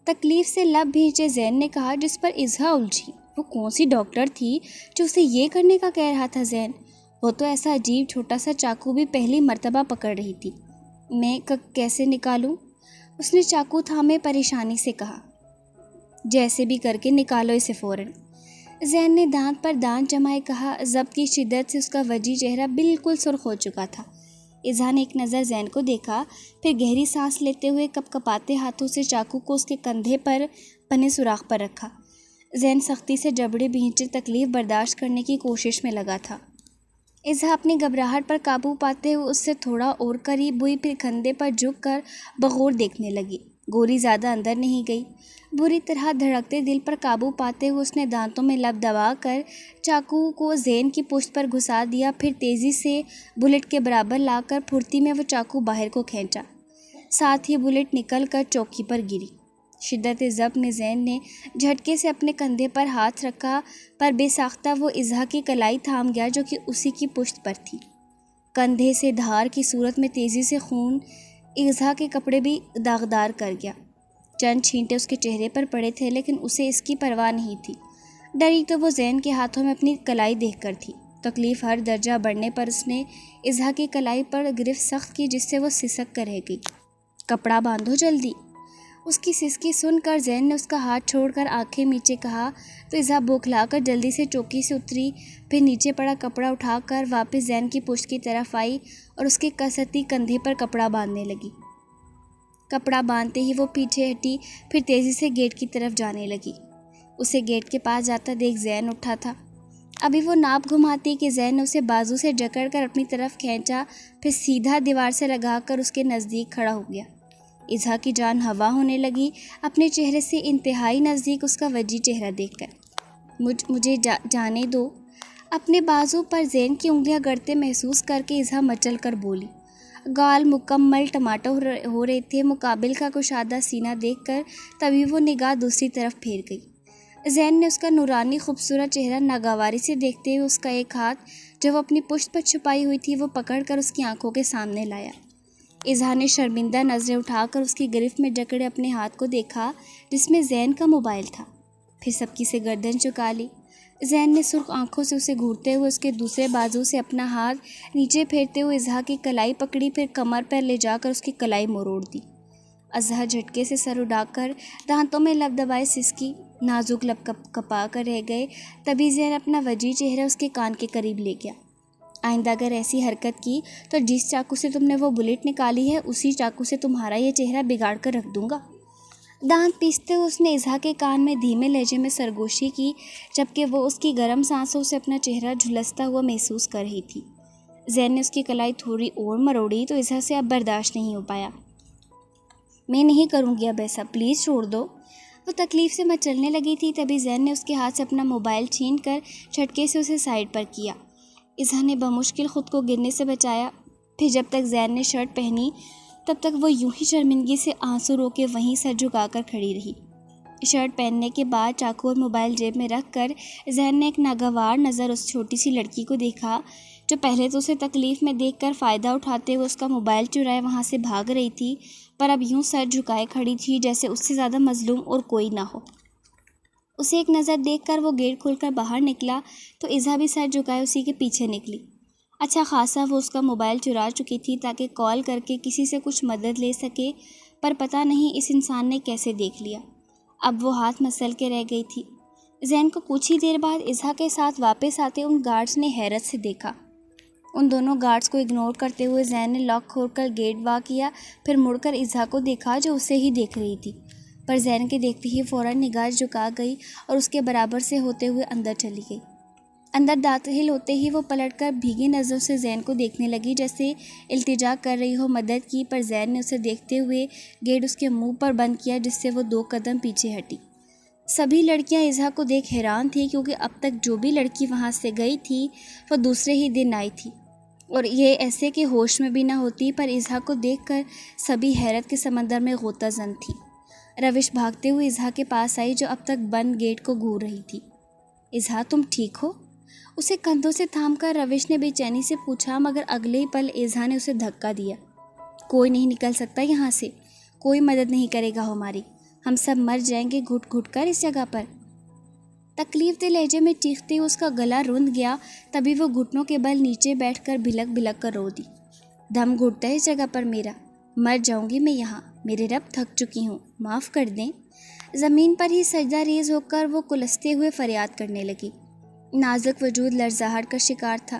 تکلیف سے لب بھینچے زین نے کہا، جس پر اظہا الجھی۔ وہ کون سی ڈاکٹر تھی جو اسے یہ کرنے کا کہہ رہا تھا زین؟ وہ تو ایسا عجیب چھوٹا سا چاقو بھی پہلی مرتبہ پکڑ رہی تھی۔ میں کیسے نکالوں؟ اس نے چاقو تھامے پریشانی سے کہا۔ جیسے بھی کر کے نکالو اسے فوراً۔ زین نے دانت پر دانت جمائے کہا۔ ضبط کی شدت سے اس کا وجی چہرہ بالکل سرخ ہو چکا تھا۔ اظہا نے ایک نظر زین کو دیکھا، پھر گہری سانس لیتے ہوئے کپ کپاتے ہاتھوں سے چاقو کو اس کے کندھے پر پنے سوراخ پر رکھا۔ زین سختی سے جبڑے بھینچے تکلیف برداشت کرنے کی کوشش میں لگا تھا۔ اظہا اپنی گھبراہٹ پر قابو پاتے ہوئے اس سے تھوڑا اور قریب ہوئی، پھر کندھے پر جھک کر بغور دیکھنے لگی۔ گولی زیادہ اندر نہیں گئی۔ بری طرح دھڑکتے دل پر قابو پاتے ہوئے اس نے دانتوں میں لب دبا کر چاقو کو زین کی پشت پر گھسا دیا، پھر تیزی سے بلٹ کے برابر لا کر پھرتی میں وہ چاقو باہر کو کھینچا۔ ساتھ ہی بلٹ نکل کر چوکی پر گری۔ شدت ضبط میں زین نے جھٹکے سے اپنے کندھے پر ہاتھ رکھا، پر بے ساختہ وہ اظہا کی کلائی تھام گیا جو کہ اسی کی پشت پر تھی۔ کندھے سے دھار کی صورت میں تیزی سے خون اظہا کے کپڑے بھی داغدار کر گیا۔ چند چھینٹے اس کے چہرے پر پڑے تھے، لیکن اسے اس کی پرواہ نہیں تھی۔ ڈری تو وہ زین کے ہاتھوں میں اپنی کلائی دیکھ کر تھی۔ تکلیف ہر درجہ بڑھنے پر اس نے اظہا کی کلائی پر گرفت سخت کی، جس سے وہ سسک کر رہ گئی۔ کپڑا باندھو جلدی۔ اس کی سسکی سن کر زین نے اس کا ہاتھ چھوڑ کر آنکھیں میچے کہا تو اظہا بوکھلا کر جلدی سے چوکی سے اتری، پھر نیچے پڑا کپڑا اٹھا کر واپس زین کی پشت کی طرف آئی اور اس کے کستی کندھے پر کپڑا باندھنے لگی۔ کپڑا باندھتے ہی وہ پیچھے ہٹی، پھر تیزی سے گیٹ کی طرف جانے لگی۔ اسے گیٹ کے پاس جاتا دیکھ زین اٹھا تھا۔ ابھی وہ ناپ گھماتی کہ زین نے اسے بازو سے جکڑ کر اپنی طرف کھینچا، پھر سیدھا دیوار سے لگا کر اس کے نزدیک کھڑا ہو گیا۔ اظہا کی جان ہوا ہونے لگی اپنے چہرے سے انتہائی نزدیک اس کا وجی چہرہ دیکھ کر۔ مجھے جانے دو۔ اپنے بازو پر زین کی انگلیاں گڑتے محسوس کر کے اظہا مچل کر بولی۔ گال مکمل ٹماٹر ہو رہے تھے۔ مقابل کا کشادہ سینہ دیکھ کر تبھی وہ نگاہ دوسری طرف پھیر گئی۔ زین نے اس کا نورانی خوبصورت چہرہ ناگواری سے دیکھتے ہوئے اس کا ایک ہاتھ جو وہ اپنی پشت پر چھپائی ہوئی تھی وہ پکڑ کر اس کی آنکھوں کے سامنے لایا۔ اظہا نے شرمندہ نظریں اٹھا کر اس کی گرفت میں جکڑے اپنے ہاتھ کو دیکھا جس میں زین کا موبائل تھا، پھر سبکی سے گردن چکا لی۔ زین نے سرخ آنکھوں سے اسے گھورتے ہوئے اس کے دوسرے بازو سے اپنا ہاتھ نیچے پھیرتے ہوئے اظہا کی کلائی پکڑی، پھر کمر پر لے جا کر اس کی کلائی مروڑ دی۔ اظہا جھٹکے سے سر اڑا کر دانتوں میں لب دبائے سسکی، نازک لب کپا کر رہ گئے۔ تبھی زین اپنا وجی چہرہ اس کے کان کے قریب لے گیا۔ آئندہ اگر ایسی حرکت کی تو جس چاقو سے تم نے وہ بلٹ نکالی ہے اسی چاقو سے تمہارا یہ چہرہ بگاڑ کر رکھ دوں گا۔ دانت پیستے ہوئے اس نے اظہا کے کان میں دھیمے لہجے میں سرگوشی کی، جبکہ وہ اس کی گرم سانسوں سے اپنا چہرہ جھلستا ہوا محسوس کر رہی تھی۔ زین نے اس کی کلائی تھوڑی اور مروڑی تو اظہا سے اب برداشت نہیں ہو پایا۔ میں نہیں کروں گی اب ایسا، پلیز چھوڑ دو۔ وہ تکلیف سے مچلنے لگی تھی، تبھی زین نے اس کے ہاتھ سے اپنا موبائل چھین کر جھٹکے سے اسے سائڈ پر کیا۔ اظہا نے بمشکل خود کو گرنے سے بچایا، پھر جب تک زین نے شرٹ پہنی تب تک وہ یوں ہی شرمندگی سے آنسو رو کے وہیں سر جھکا کر کھڑی رہی۔ شرٹ پہننے کے بعد چاقو اور موبائل جیب میں رکھ کر زین نے ایک ناگوار نظر اس چھوٹی سی لڑکی کو دیکھا جو پہلے تو اسے تکلیف میں دیکھ کر فائدہ اٹھاتے ہوئے اس کا موبائل چرائے وہاں سے بھاگ رہی تھی، پر اب یوں سر جھکائے کھڑی تھی جیسے اس سے زیادہ مظلوم اور کوئی نہ ہو۔ اسے ایک نظر دیکھ کر وہ گیٹ کھول کر باہر نکلا تو اظہا بھی سر جھکائے اسی کے پیچھے نکلی۔ اچھا خاصا وہ اس کا موبائل چرا چکی تھی تاکہ کال کر کے کسی سے کچھ مدد لے سکے، پر پتہ نہیں اس انسان نے کیسے دیکھ لیا۔ اب وہ ہاتھ مسل کے رہ گئی تھی۔ زین کو کچھ ہی دیر بعد اظہا کے ساتھ واپس آتے ان گارڈز نے حیرت سے دیکھا۔ ان دونوں گارڈز کو اگنور کرتے ہوئے زین نے لاک کھول کر گیٹ وا کیا، پھر مڑ کر اظہا کو دیکھا جو اسے ہی دیکھ رہی تھی، پر زین کے دیکھتے ہی فوراً نگاہ جھکا گئی اور اس کے برابر سے ہوتے ہوئے اندر چلی گئی۔ اندر داخل ہوتے ہی وہ پلٹ کر بھیگی نظروں سے زین کو دیکھنے لگی جیسے التجا کر رہی ہو مدد کی، پر زین نے اسے دیکھتے ہوئے گیٹ اس کے منہ پر بند کیا جس سے وہ 2 قدم پیچھے ہٹی۔ سبھی لڑکیاں اظہا کو دیکھ حیران تھیں کیونکہ اب تک جو بھی لڑکی وہاں سے گئی تھی وہ دوسرے ہی دن آئی تھی، اور یہ ایسے کہ ہوش میں بھی نہ ہوتی، پر اظہا کو دیکھ کر سبھی حیرت کے سمندر میں غوطہ زن تھی۔ روش بھاگتے ہوئے اظہا کے پاس آئی جو اب تک بند گیٹ کو گھور رہی تھی۔ اظہا تم ٹھیک ہو؟ اسے کندھوں سے تھام کر روش نے بے چینی سے پوچھا، مگر اگلے ہی پل اظہا نے اسے دھکا دیا۔ کوئی نہیں نکل سکتا یہاں سے، کوئی مدد نہیں کرے گا ہماری، ہم سب مر جائیں گے گھٹ گھٹ کر اس جگہ پر۔ تکلیف دہ لہجے میں چیختے ہوئے اس کا گلا روند گیا، تبھی وہ گھٹنوں کے بل نیچے بیٹھ کر بھلک بھلک کر رو دی۔ دم گھٹتا ہے اس جگہ پر میرا، مر جاؤں گی میں یہاں، میرے رب تھک چکی ہوں، معاف کر دیں۔ زمین پر ہی سجدہ ریز ہو کر وہ کلستے ہوئے فریاد کرنے لگی۔ نازک وجود لرزاہٹ کا شکار تھا۔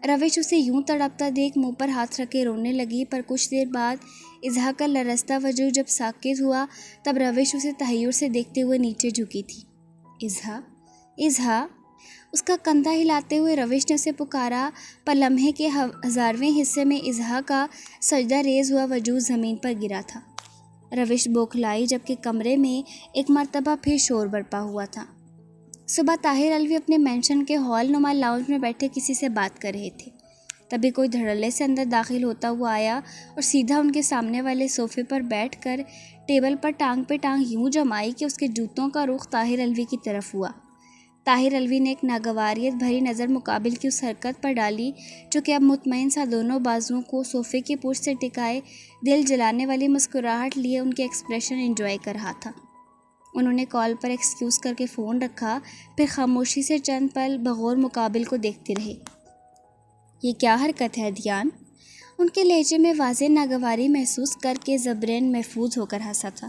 روش اسے یوں تڑپتا دیکھ منہ پر ہاتھ رکھے رونے لگی، پر کچھ دیر بعد اظہا کا لرزتا وجود جب ساکت ہوا تب روش اسے تحیر سے دیکھتے ہوئے نیچے جھکی تھی۔ اظہا، اظہا، اس کا کندھا ہلاتے ہوئے روش نے اسے پکارا، پر لمحے کے 1000ویں حصے میں اظہا کا سجدہ ریز ہوا وجود زمین پر گرا تھا۔ روش بوکھلائی جبکہ کمرے میں ایک مرتبہ پھر شور برپا ہوا تھا۔ صبح طاہر الوی اپنے مینشن کے ہال نما لاؤنج میں بیٹھے کسی سے بات کر رہے تھے، تبھی کوئی دھڑلے سے اندر داخل ہوتا ہوا آیا اور سیدھا ان کے سامنے والے صوفے پر بیٹھ کر ٹیبل پر ٹانگ پہ ٹانگ یوں جمائی کہ اس کے جوتوں کا رخ طاہر الوی کی طرف ہوا۔ طاہر الوی نے ایک ناگواریت بھری نظر مقابل کی اس حرکت پر ڈالی جو کہ اب مطمئن سا دونوں بازوؤں کو صوفے کی پشت سے ٹکائے دل جلانے والی مسکراہٹ لیے ان کے ایکسپریشن انجوائے کر رہا تھا۔ انہوں نے کال پر ایکسکیوز کر کے فون رکھا، پھر خاموشی سے چند پل بغور مقابل کو دیکھتے رہے۔ یہ کیا حرکت ہے دھیان؟ ان کے لہجے میں واضح ناگواری محسوس کر کے زبرین محفوظ ہو کر ہنسا تھا۔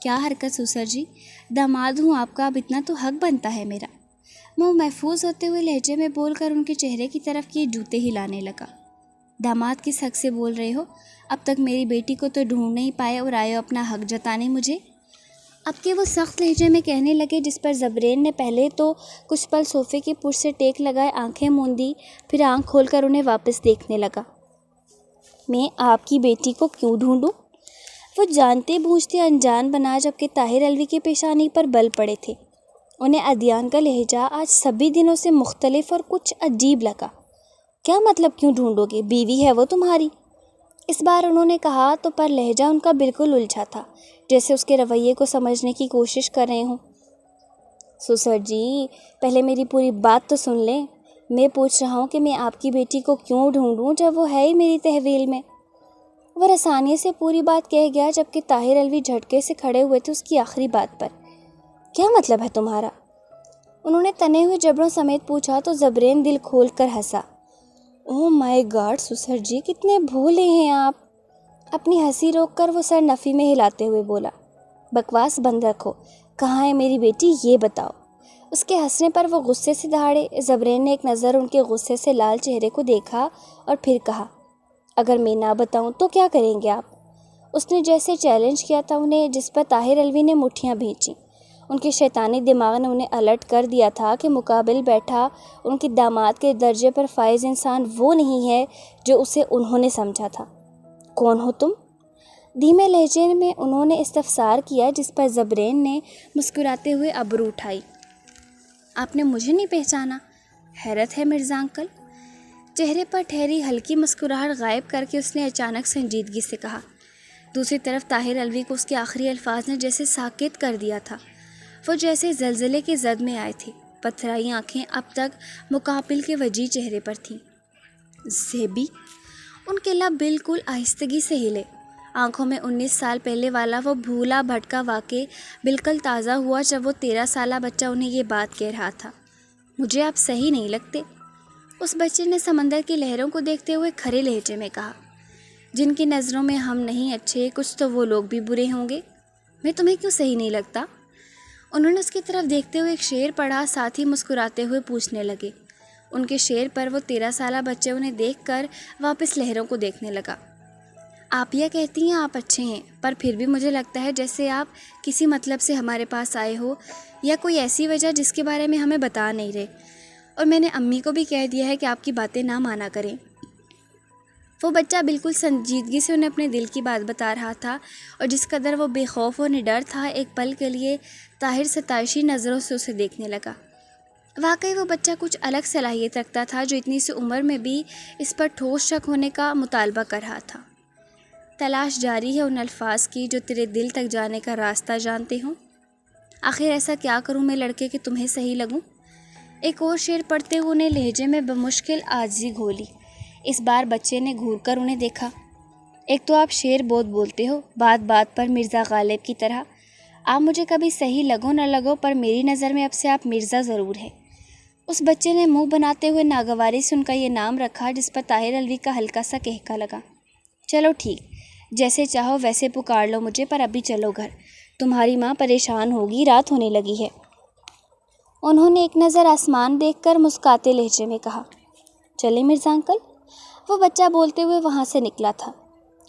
کیا حرکت سسر جی، داماد ہوں آپ کا، اب اتنا تو حق بنتا ہے میرا۔ منہ محفوظ ہوتے ہوئے لہجے میں بول کر ان کے چہرے کی طرف کیے جوتے ہلانے لگا۔ داماد کس حق سے بول رہے ہو؟ اب تک میری بیٹی کو تو ڈھونڈ نہیں پائے اور آئے ہو اپنا حق جتانے مجھے؟ اب کہ وہ سخت لہجے میں کہنے لگے، جس پر زبرین نے پہلے تو کچھ پل صوفے کی پشت سے ٹیک لگائے آنکھیں موندی، پھر آنکھ کھول کر انہیں واپس دیکھنے لگا۔ میں آپ کی بیٹی کو کیوں ڈھونڈوں؟ وہ جانتے بوجھتے انجان بنا، جبکہ طاہر الوی کی پیشانی پر بل پڑے تھے۔ انہیں ادیان کا لہجہ آج سبھی دنوں سے مختلف اور کچھ عجیب لگا۔ کیا مطلب کیوں ڈھونڈو گے؟ بیوی ہے وہ تمہاری؟ اس بار انہوں نے کہا تو پر لہجہ ان کا بالکل الجھا تھا، جیسے اس کے رویے کو سمجھنے کی کوشش کر رہے ہوں۔ سسر جی پہلے میری پوری بات تو سن لیں، میں پوچھ رہا ہوں کہ میں آپ کی بیٹی کو کیوں ڈھونڈوں جب وہ ہے ہی میری تحویل میں۔ وہ آسانی سے پوری بات کہہ گیا، جبکہ طاہر الوی جھٹکے سے کھڑے ہوئے تھے اس کی آخری بات پر۔ کیا مطلب ہے تمہارا؟ انہوں نے تنے ہوئے جبڑوں سمیت پوچھا تو زبرین دل کھول کر ہنسا۔ اوہ مائی گاڈ سسر جی، کتنے بھولے ہیں آپ۔ اپنی ہنسی روک کر وہ سر نفی میں ہلاتے ہوئے بولا، بکواس بند رکھو، کہاں ہے میری بیٹی یہ بتاؤ۔ اس کے ہنسنے پر وہ غصے سے دہاڑے۔ زبرین نے ایک نظر ان کے غصے سے لال چہرے کو دیکھا اور پھر کہا، اگر میں نہ بتاؤں تو کیا کریں گے آپ؟ اس نے جیسے چیلنج کیا تھا انہیں، جس پر طاہر الوی نے مٹھیاں بھینچیں۔ ان کے شیطانی دماغ نے انہیں الرٹ کر دیا تھا کہ مقابل بیٹھا ان کے داماد کے درجے پر فائز انسان وہ نہیں ہے جو اسے انہوں نے سمجھا تھا۔ کون ہو تم؟ دھیمے لہجے میں انہوں نے استفسار کیا، جس پر زبرین نے مسکراتے ہوئے ابرو اٹھائی۔ آپ نے مجھے نہیں پہچانا؟ حیرت ہے مرزا انکل۔ چہرے پر ٹھہری ہلکی مسکراہٹ غائب کر کے اس نے اچانک سنجیدگی سے کہا۔ دوسری طرف طاہر الوی کو اس کے آخری الفاظ نے جیسے ساکت کر دیا تھا۔ وہ جیسے زلزلے کے زد میں آئے تھے۔ پتھرائی آنکھیں اب تک مقابل کے وجیح چہرے پر تھیں۔ زیبی؟ ان کے لب بالکل آہستگی سے ہلے۔ آنکھوں میں 19 سال پہلے والا وہ بھولا بھٹکا واقعہ بالکل تازہ ہوا جب وہ 13 سالہ بچہ انہیں یہ بات کہہ رہا تھا۔ مجھے آپ صحیح نہیں لگتے، اس بچے نے سمندر کی لہروں کو دیکھتے ہوئے کھرے لہجے میں کہا۔ جن کی نظروں میں ہم نہیں اچھے، کچھ تو وہ لوگ بھی برے ہوں گے۔ میں تمہیں کیوں صحیح نہیں لگتا؟ انہوں نے اس کی طرف دیکھتے ہوئے ایک شعر پڑھا، ساتھ ہی مسکراتے ہوئے پوچھنے لگے۔ ان کے شعر پر وہ 13 سالہ بچے انہیں دیکھ کر واپس لہروں کو دیکھنے لگا۔ آپ یہ کہتی ہیں آپ اچھے ہیں، پر پھر بھی مجھے لگتا ہے جیسے آپ کسی مطلب سے ہمارے پاس آئے ہو، یا کوئی ایسی وجہ جس کے بارے میں ہمیں بتا نہیں رہے، اور میں نے امی کو بھی کہہ دیا ہے کہ آپ کی باتیں نہ مانا کریں۔ وہ بچہ بالکل سنجیدگی سے انہیں اپنے دل کی بات بتا رہا تھا، اور جس قدر وہ بے خوف و نڈر تھا، ایک پل کے لیے طاہر ستائشی نظروں سے اسے دیکھنے لگا۔ واقعی وہ بچہ کچھ الگ صلاحیت رکھتا تھا جو اتنی سی عمر میں بھی اس پر ٹھوس شک ہونے کا مطالبہ کر رہا تھا۔ تلاش جاری ہے ان الفاظ کی جو تیرے دل تک جانے کا راستہ جانتے ہوں۔ آخر ایسا کیا کروں میں لڑکے کہ تمہیں صحیح لگوں؟ ایک اور شعر پڑھتے ہوئے انہیں لہجے میں بمشکل عاجزی گھولی۔ اس بار بچے نے گھور کر انہیں دیکھا۔ ایک تو آپ شعر بہت بولتے ہو، بات بات پر مرزا غالب کی طرح۔ آپ مجھے کبھی صحیح لگو نہ لگو، پر میری نظر میں اب سے آپ مرزا ضرور ہے۔ اس بچے نے منہ بناتے ہوئے ناگواری سے ان کا یہ نام رکھا، جس پر طاہر الوی کا ہلکا سا کہکا لگا۔ چلو ٹھیک، جیسے چاہو ویسے پکار لو مجھے، پر ابھی چلو گھر، تمہاری ماں پریشان ہوگی، رات ہونے لگی ہے۔ انہوں نے ایک نظر آسمان دیکھ کر مسکاتے لہجے میں کہا۔ چلے مرزا انکل؟ وہ بچہ بولتے ہوئے وہاں سے نکلا تھا۔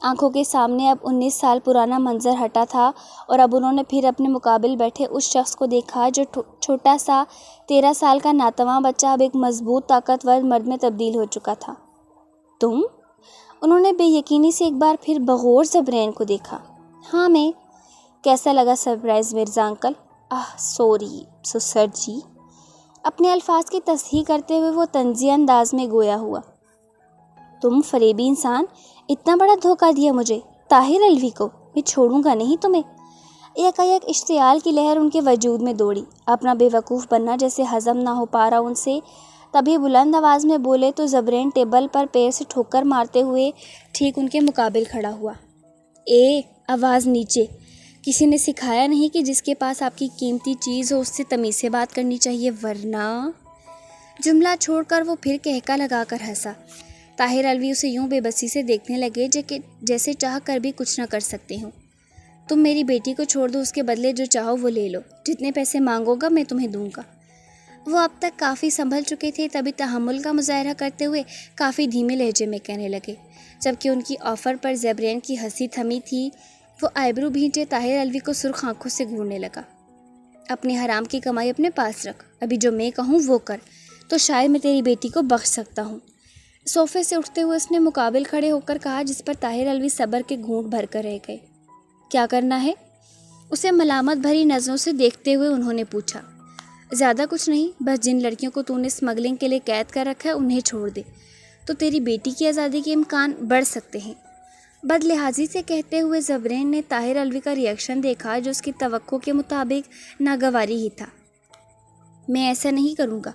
آنکھوں کے سامنے اب 19 سال پرانا منظر ہٹا تھا، اور اب انہوں نے پھر اپنے مقابل بیٹھے اس شخص کو دیکھا جو چھوٹا سا 13 سال کا ناتواں بچہ اب ایک مضبوط طاقتور مرد میں تبدیل ہو چکا تھا۔ تم؟ انہوں نے بے یقینی سے ایک بار پھر بغور زبرین کو دیکھا۔ ہاں میں۔ کیسا لگا سرپرائز مرزا انکل؟ سوری سسر جی۔ اپنے الفاظ کی تصحیح کرتے ہوئے وہ طنزیہ انداز میں گویا ہوا۔ تم فریبی انسان، اتنا بڑا دھوکہ دیا مجھے، طاہر الوی کو، میں چھوڑوں گا نہیں تمہیں۔ یک اشتعال کی لہر ان کے وجود میں دوڑی۔ اپنا بے وقوف بننا جیسے ہضم نہ ہو پا رہا ان سے، تبھی بلند آواز میں بولے تو زبرین ٹیبل پر پیر سے ٹھوکر مارتے ہوئے ٹھیک ان کے مقابل کھڑا ہوا۔ آواز نیچے۔ کسی نے سکھایا نہیں کہ جس کے پاس آپ کی قیمتی چیز ہو اس سے تمیز سے بات کرنی چاہیے، ورنہ… جملہ چھوڑ کر وہ پھر کہکا لگا کر ہنسا۔ طاہر الوی اسے یوں بے بسی سے دیکھنے لگے جیسے چاہ کر بھی کچھ نہ کر سکتے ہوں۔ تم میری بیٹی کو چھوڑ دو، اس کے بدلے جو چاہو وہ لے لو، جتنے پیسے مانگو گا میں تمہیں دوں گا۔ وہ اب تک کافی سنبھل چکے تھے، تبھی تحمل کا مظاہرہ کرتے ہوئے کافی دھیمے لہجے میں کہنے لگے، جبکہ ان کی آفر پر زبرین کی ہنسی تھمی تھی۔ وہ آئیبرو بھینچے طاہر الوی کو سرخ آنکھوں سے گھورنے لگا۔ اپنی حرام کی کمائی اپنے پاس رکھ، ابھی جو میں کہوں وہ کر، تو شاید میں تیری بیٹی کو بخش سکتا ہوں۔ صوفے سے اٹھتے ہوئے اس نے مقابل کھڑے ہو کر کہا، جس پر طاہر الوی صبر کے گھونٹ بھر کر رہ گئے۔ کیا کرنا ہے؟ اسے ملامت بھری نظروں سے دیکھتے ہوئے انہوں نے پوچھا۔ زیادہ کچھ نہیں، بس جن لڑکیوں کو تو نے اسمگلنگ کے لیے قید کر رکھا ہے انہیں چھوڑ دے، تو تیری بیٹی کی آزادی کے امکان بڑھ سکتے ہیں۔ بد لحاظی سے کہتے ہوئے زبرین نے طاہر الوی کا ریئیکشن دیکھا، جو اس کی توقع کے مطابق ناگواری ہی تھا۔ میں ایسا نہیں کروں گا،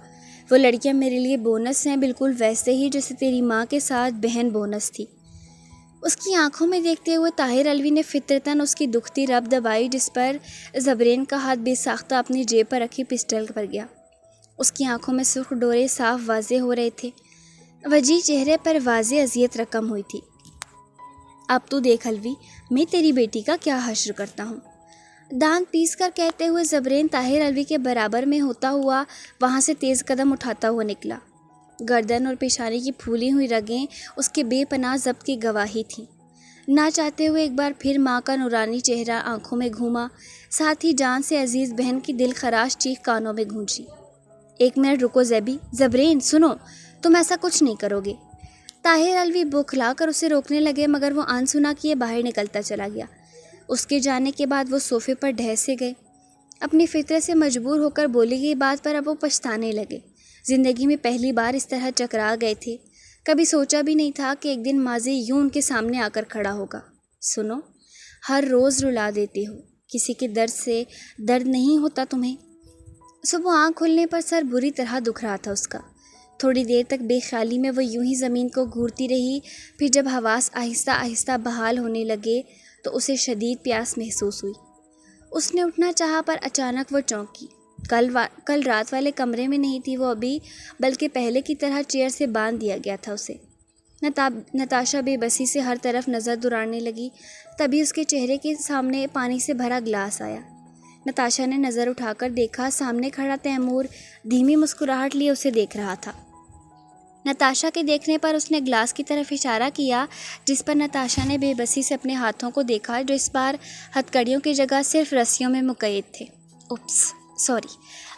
وہ لڑکیاں میرے لیے بونس ہیں، بالکل ویسے ہی جیسے تیری ماں کے ساتھ بہن بونس تھی۔ اس کی آنکھوں میں دیکھتے ہوئے طاہر الوی نے فطرتاً اس کی دکھتی رب دبائی، جس پر زبرین کا ہاتھ بے ساختہ اپنی جیب پر رکھی پسٹل پر گیا۔ اس کی آنکھوں میں سرخ ڈورے صاف واضح ہو رہے تھے، وجیح چہرے پر واضح اذیت رقم ہوئی تھی۔ اب تو دیکھ الوی، میں تیری بیٹی کا کیا حشر کرتا ہوں۔ دانت پیس کر کہتے ہوئے زبرین طاہر الوی کے برابر میں ہوتا ہوا وہاں سے تیز قدم اٹھاتا ہوا نکلا۔ گردن اور پیشانی کی پھولی ہوئی رگیں اس کے بے پناہ ضبط کی گواہی تھیں۔ نہ چاہتے ہوئے ایک بار پھر ماں کا نورانی چہرہ آنکھوں میں گھوما، ساتھ ہی جان سے عزیز بہن کی دل خراش چیخ کانوں میں گونجی۔ ایک منٹ رکو زیبی، زبرین سنو، تم ایسا کچھ نہیں کرو گے۔ طاہر الوی بوکھلا کر اسے روکنے لگے، مگر وہ ان سنا کیے باہر نکلتا چلا گیا۔ اس کے جانے کے بعد وہ صوفے پر ڈھہ سے گئے۔ اپنی فطرت سے مجبور ہو کر بولی گئی بات پر اب وہ پچھتانے لگے۔ زندگی میں پہلی بار اس طرح چکرا گئے تھے۔ کبھی سوچا بھی نہیں تھا کہ ایک دن ماضی یوں ان کے سامنے آ کر کھڑا ہوگا۔ سنو، ہر روز رلا دیتے ہو، کسی کے درد سے درد نہیں ہوتا تمہیں؟ صبح آنکھ کھلنے پر سر بری طرح دکھ رہا تھا اس کا۔ تھوڑی دیر تک بے خیالی میں وہ یوں ہی زمین کو گھورتی رہی، پھر جب حواس آہستہ آہستہ بحال ہونے لگے تو اسے شدید پیاس محسوس ہوئی۔ اس نے اٹھنا چاہا پر اچانک وہ چونکی۔ کل رات والے کمرے میں نہیں تھی وہ ابھی، بلکہ پہلے کی طرح چیئر سے باندھ دیا گیا تھا اسے۔ نتاشا بے بسی سے ہر طرف نظر دوڑانے لگی، تبھی اس کے چہرے کے سامنے پانی سے بھرا گلاس آیا۔ نتاشا نے نظر اٹھا کر دیکھا، سامنے کھڑا تیمور دھیمی مسکراہٹ لیے اسے دیکھ رہا تھا۔ نتاشا کے دیکھنے پر اس نے گلاس کی طرف اشارہ کیا، جس پر نتاشا نے بے بسی سے اپنے ہاتھوں کو دیکھا، جو اس بار ہتھکڑیوں کی جگہ صرف رسیوں میں مقید تھے۔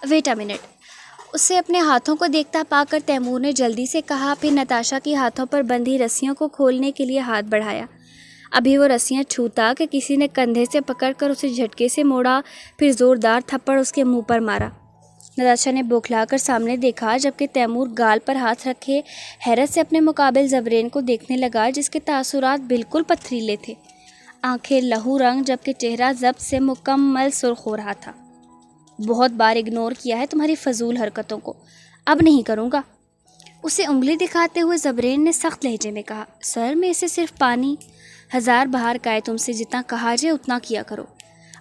Wait a minute. اسے اپنے ہاتھوں کو دیکھتا پا کر تیمور نے جلدی سے کہا، پھر نتاشا کے ہاتھوں پر بندھی رسیوں کو کھولنے کے لیے ہاتھ بڑھایا۔ ابھی وہ رسیاں چھوتا کہ کسی نے کندھے سے پکڑ کر اسے جھٹکے سے موڑا، پھر زوردار تھپڑ اس کے منہ پر مارا۔ نتاشا نے بوکھلا کر سامنے دیکھا، جبکہ تیمور گال پر ہاتھ رکھے حیرت سے اپنے مقابل زبرین کو دیکھنے لگا، جس کے تاثرات بالکل پتھریلے تھے، آنکھیں لہو رنگ، جبکہ چہرہ ضبط سے مکمل سرخ ہو رہا تھا۔ بہت بار اگنور کیا ہے تمہاری فضول حرکتوں کو، اب نہیں کروں گا، اسے انگلی دکھاتے ہوئے زبرین نے سخت لہجے میں کہا۔ سر میں سے صرف پانی، ہزار بہار کا ہے تم سے، جتنا کہا جائے اتنا کیا کرو۔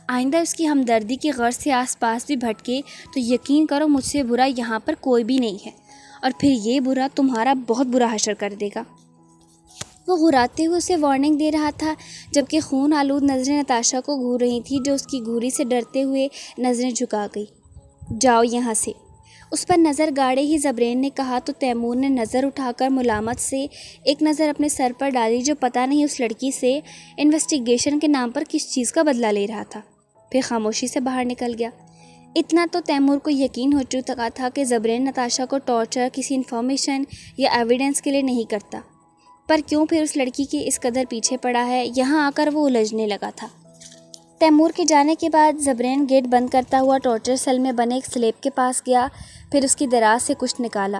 آئندہ اس کی ہمدردی کی غرض سے آس پاس بھی بھٹکے تو یقین کرو مجھ سے برا یہاں پر کوئی بھی نہیں ہے، اور پھر یہ برا تمہارا بہت برا حشر کر دے گا۔ وہ غراتے ہوئے اسے وارننگ دے رہا تھا، جبکہ خون آلود نظریں نتاشا کو گھور رہی تھیں، جو اس کی گھوری سے ڈرتے ہوئے نظریں جھکا گئی۔ جاؤ یہاں سے، اس پر نظر گاڑے ہی زبرین نے کہا تو تیمور نے نظر اٹھا کر ملامت سے ایک نظر اپنے سر پر ڈالی، جو پتہ نہیں اس لڑکی سے انویسٹیگیشن کے نام پر کس چیز کا بدلہ لے رہا تھا، پھر خاموشی سے باہر نکل گیا۔ اتنا تو تیمور کو یقین ہو چکا تھا کہ زبرین نتاشا کو ٹارچر کسی انفارمیشن یا ایویڈنس کے لیے نہیں کرتا، پر کیوں پھر اس لڑکی کے اس قدر پیچھے پڑا ہے، یہاں آ کر وہ الجھنے لگا تھا۔ تیمور کے جانے کے بعد زبرین گیٹ بند کرتا ہوا ٹارچر سیل میں بنے ایک سلیب کے پاس گیا، پھر اس کی دراز سے کچھ نکالا۔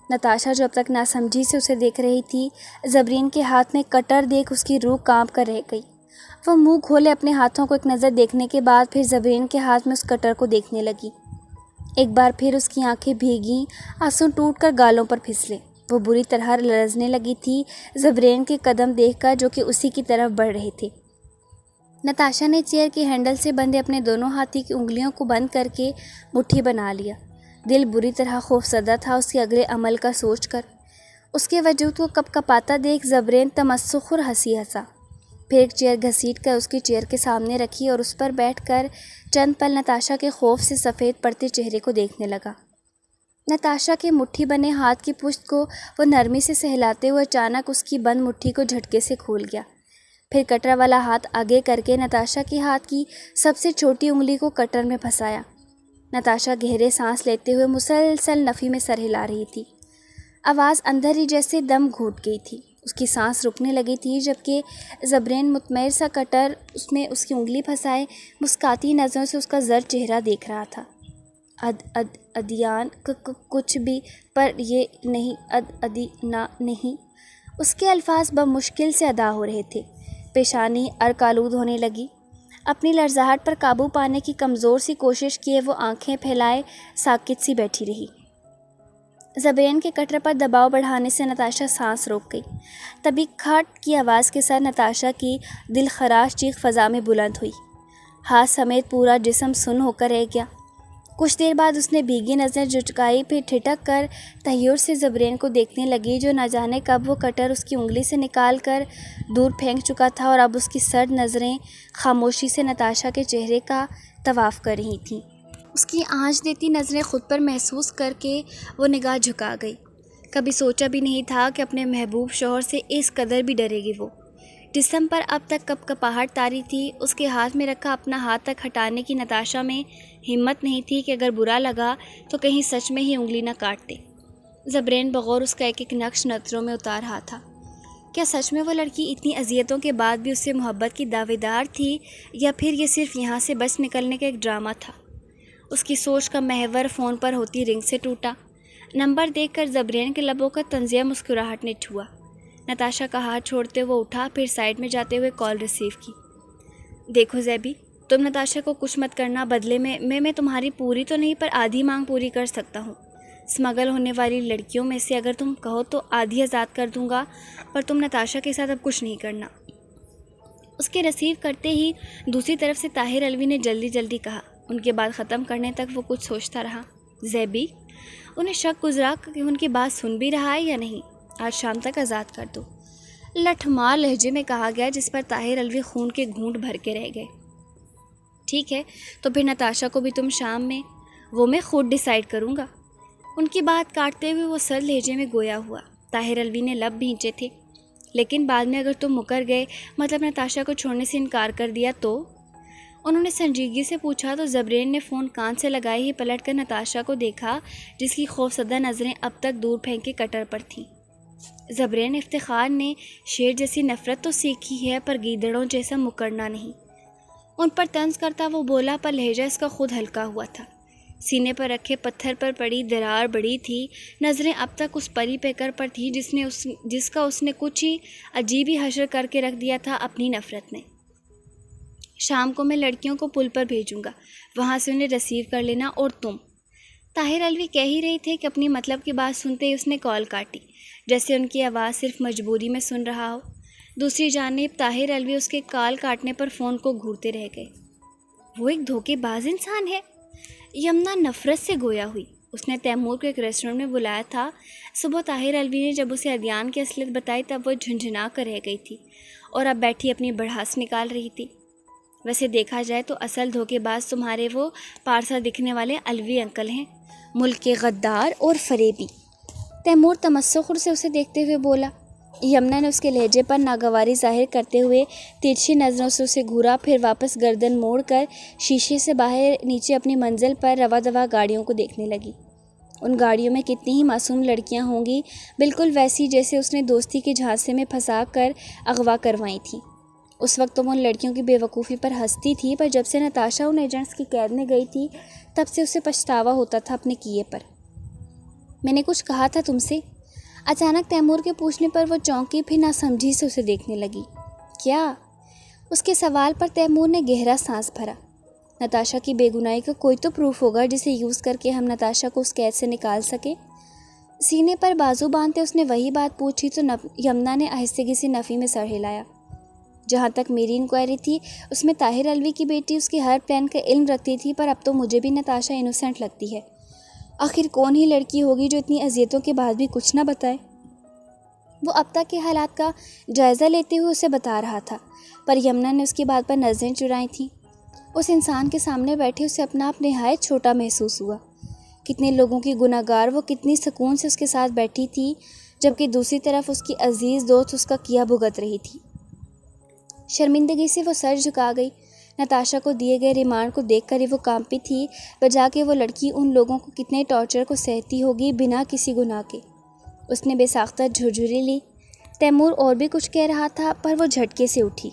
نتاشا جو اب تک ناسمجھی سے اسے دیکھ رہی تھی، زبرین کے ہاتھ میں کٹر دیکھ اس کی روح کانپ کر رہ گئی۔ وہ منہ کھولے اپنے ہاتھوں کو ایک نظر دیکھنے کے بعد پھر زبرین کے ہاتھ میں اس کٹر کو دیکھنے لگی۔ ایک بار پھر اس کی آنکھیں بھیگیں، آنسو ٹوٹ کر گالوں پر پھسلے۔ وہ بری طرح لرزنے لگی تھی زبرین کے قدم دیکھ کر، جو کہ اسی کی طرف بڑھ رہے تھے۔ نتاشا نے چیئر کے ہینڈل سے بندھے اپنے دونوں ہاتھی کی انگلیوں کو بند کر کے مٹھی بنا لیا۔ دل بری طرح خوف زدہ تھا اس کے اگلے عمل کا سوچ کر۔ اس کے وجود کو کپ کپاتا دیکھ زبرین تمسخر اور ہنسی ہنسا، پھر ایک چیئر گھسیٹ کر اس کی چیئر کے سامنے رکھی اور اس پر بیٹھ کر چند پل نتاشا کے خوف سے سفید پڑتے چہرے کو دیکھنے لگا۔ نتاشا کے مٹھی بنے ہاتھ کی پشت کو وہ نرمی سے سہلاتے ہوئے اچانک اس کی بند مٹھی کو جھٹکے سے کھول گیا، پھر کٹر والا ہاتھ آگے کر کے نتاشا کے ہاتھ کی سب سے چھوٹی انگلی کو کٹر میں پھنسایا۔ نتاشا گہرے سانس لیتے ہوئے مسلسل نفی میں سر ہلا رہی تھی، آواز اندر ہی جیسے دم گھوٹ گئی تھی، اس کی سانس رکنے لگی تھی، جبکہ زبرین مطمئن سا کٹر اس میں اس کی انگلی پھنسائے مسکاتی نظروں سے اس کا زرد چہرہ دیکھ رہا تھا۔ ادیان کچھ بھی، پر یہ نہیں، ادینا نہیں، اس کے الفاظ بمشکل سے ادا ہو رہے تھے۔ پیشانی عرق آلود ہونے لگی۔ اپنی لرزاہٹ پر قابو پانے کی کمزور سی کوشش کیے وہ آنکھیں پھیلائے ساکت سی بیٹھی رہی۔ زبرین کے کٹر پر دباؤ بڑھانے سے نتاشا سانس روک گئی، تبھی کھٹ کی آواز کے ساتھ نتاشا کی دل خراش چیخ فضا میں بلند ہوئی۔ ہاتھ سمیت پورا جسم سن ہو کر رہ گیا۔ کچھ دیر بعد اس نے بھیگی نظریں جھٹکائی، پھر ٹھٹک کر تحیر سے زبرین کو دیکھنے لگی، جو نہ جانے کب وہ کٹر اس کی انگلی سے نکال کر دور پھینک چکا تھا، اور اب اس کی سرد نظریں خاموشی سے نتاشا کے چہرے کا طواف کر رہی تھیں۔ اس کی آنچ دیتی نظریں خود پر محسوس کر کے وہ نگاہ جھکا گئی۔ کبھی سوچا بھی نہیں تھا کہ اپنے محبوب شوہر سے اس قدر بھی ڈرے گی وہ۔ جسم پر اب تک کپکپاہٹ طاری تھی۔ اس کے ہاتھ میں رکھا اپنا ہاتھ تک ہٹانے کی نتاشا میں ہمت نہیں تھی کہ اگر برا لگا تو کہیں سچ میں ہی انگلی نہ کاٹ دے۔ زبرین بغور اس کا ایک ایک نقش نظروں میں اتار رہا تھا۔ کیا سچ میں وہ لڑکی اتنی اذیتوں کے بعد بھی اس سے محبت کی دعویدار تھی، یا پھر یہ صرف یہاں سے بچ نکلنے کا ایک ڈرامہ تھا؟ اس کی سوچ کا محور فون پر ہوتی رنگ سے ٹوٹا۔ نمبر دیکھ کر زبرین کے لبوں کا طنزیہ مسکراہٹ نے چھوا۔ نتاشا کا ہاتھ چھوڑتے وہ اٹھا، پھر سائڈ میں جاتے ہوئے کال ریسیو کی۔ دیکھو زیبی، تم نتاشا کو کچھ مت کرنا، بدلے میں تمہاری پوری تو نہیں پر آدھی مانگ پوری کر سکتا ہوں۔ اسمگل ہونے والی لڑکیوں میں سے اگر تم کہو تو آدھی آزاد کر دوں گا، پر تم نتاشا کے ساتھ اب کچھ نہیں کرنا۔ اس کے ریسیو کرتے ہی دوسری طرف سے طاہر الوی نے جلدی کہا۔ ان کی بات ختم کرنے تک وہ کچھ سوچتا رہا۔ زیبی، انہیں شک گزرا کہ ان کی بات سن بھی رہا ہے یا نہیں۔ آج شام تک آزاد کر دو، لٹھ مار لہجے میں کہا گیا، جس پر طاہر الوی خون کے گھونٹ بھر کے رہ گئے۔ ٹھیک ہے، تو پھر نتاشا کو بھی تم شام میں، وہ میں خود ڈیسائیڈ کروں گا۔ ان کی بات کاٹتے ہوئے وہ سرد لہجے میں گویا ہوا۔ طاہر الوی نے لب بھینچے تھے، لیکن بعد میں اگر تم مکر گئے، مطلب نتاشا کو چھوڑنے سے انکار کر دیا تو؟ انہوں نے سنجیدگی سے پوچھا تو زبرین نے فون کان سے لگائے ہی پلٹ کر نتاشا کو دیکھا، جس کی خوفزدہ نظریں اب تک دور پھینکے کٹر پر تھیں۔ زبرین افتخار نے شیر جیسی نفرت تو سیکھی ہے، پر گیدڑوں جیسا مکرنا نہیں۔ ان پر طنز کرتا وہ بولا، پر لہجہ اس کا خود ہلکا ہوا تھا۔ سینے پر رکھے پتھر پر پڑی درار بڑی تھی، نظریں اب تک اس پری پیکر پر تھی جس کا اس نے کچھ ہی عجیب ہی حشر کر کے رکھ دیا تھا اپنی نفرت نے۔ شام کو میں لڑکیوں کو پل پر بھیجوں گا، وہاں سے انہیں ریسیو کر لینا، اور تم۔ طاہر الوی کہہ ہی رہے تھے کہ اپنی مطلب کی بات سنتے ہی اس نے کال کاٹی، جیسے ان کی آواز صرف مجبوری میں سن رہا ہو۔ دوسری جانب طاہر الوی اس کے کال کاٹنے پر فون کو گھورتے رہ گئے۔ وہ ایک دھوکے باز انسان ہے، یمنا نفرت سے گویا ہوئی۔ اس نے تیمور کو ایک ریسٹورنٹ میں بلایا تھا۔ صبح طاہر الوی نے جب اسے ادیان کی اصلیت بتائی تب وہ جھنجھنا کر رہ گئی تھی، اور اب بیٹھی اپنی بڑھاس نکال رہی تھی۔ ویسے دیکھا جائے تو اصل دھوکے باز تمہارے وہ پارسا دکھنے والے الوی انکل ہیں، ملک کے غدار اور فریبی۔ تیمور تمسخر سے اسے دیکھتے ہوئے بولا۔ یمنا نے اس کے لہجے پر ناگواری ظاہر کرتے ہوئے ترچھی نظروں سے اسے گھورا، پھر واپس گردن موڑ کر شیشے سے باہر نیچے اپنی منزل پر رواں دواں گاڑیوں کو دیکھنے لگی۔ ان گاڑیوں میں کتنی ہی معصوم لڑکیاں ہوں گی، بالکل ویسی جیسے اس نے دوستی کے جھانسے میں پھنسا کر اغوا کروائی تھیں۔ اس وقت تو وہ ان لڑکیوں کی بے وقوفی پر ہنستی تھی، پر جب سے نتاشا ان ایجنٹس کی قید میں گئی تھی تب سے اسے پچھتاوا ہوتا تھا اپنے کیے پر۔ میں نے کچھ کہا تھا تم سے؟ اچانک تیمور کے پوچھنے پر وہ چونکی، پھر ناسمجھی سے اسے دیکھنے لگی۔ کیا؟ اس کے سوال پر تیمور نے گہرا سانس بھرا۔ نتاشا کی بے گناہی کا کوئی تو پروف ہوگا جسے یوز کر کے ہم نتاشا کو اس قید سے نکال سکیں۔ سینے پر بازو باندھتے اس نے وہی بات پوچھی تو یمنا نے آہستگی سے نفی میں سر ہلایا۔ جہاں تک میری انکوائری تھی، اس میں طاہر الوی کی بیٹی اس کے ہر پلان کا علم رکھتی تھی، پر اب تو مجھے بھی نتاشا انوسینٹ لگتی ہے۔ آخر کون ہی لڑکی ہوگی جو اتنی اذیتوں کے بعد بھی کچھ نہ بتائے؟ وہ اب تک کے حالات کا جائزہ لیتے ہوئے اسے بتا رہا تھا، پر یمنا نے اس کی بات پر نظریں چرائی تھیں۔ اس انسان کے سامنے بیٹھے اسے اپنا آپ نہایت چھوٹا محسوس ہوا۔ کتنے لوگوں کی گناہ گار وہ کتنی سکون سے اس کے ساتھ بیٹھی تھی، جبکہ دوسری طرف اس کی عزیز دوست اس کا کیا بھگت رہی تھی۔ شرمندگی سے وہ سر جھکا گئی۔ نتاشا کو دیے گئے ریمانڈ کو دیکھ کر ہی وہ کانپی تھی، بجا کے وہ لڑکی ان لوگوں کو کتنے ٹارچر کو سہتی ہوگی بنا کسی گناہ کے۔ اس نے بے ساختہ جھرجھری لی۔ تیمور اور بھی کچھ کہہ رہا تھا، پر وہ جھٹکے سے اٹھی۔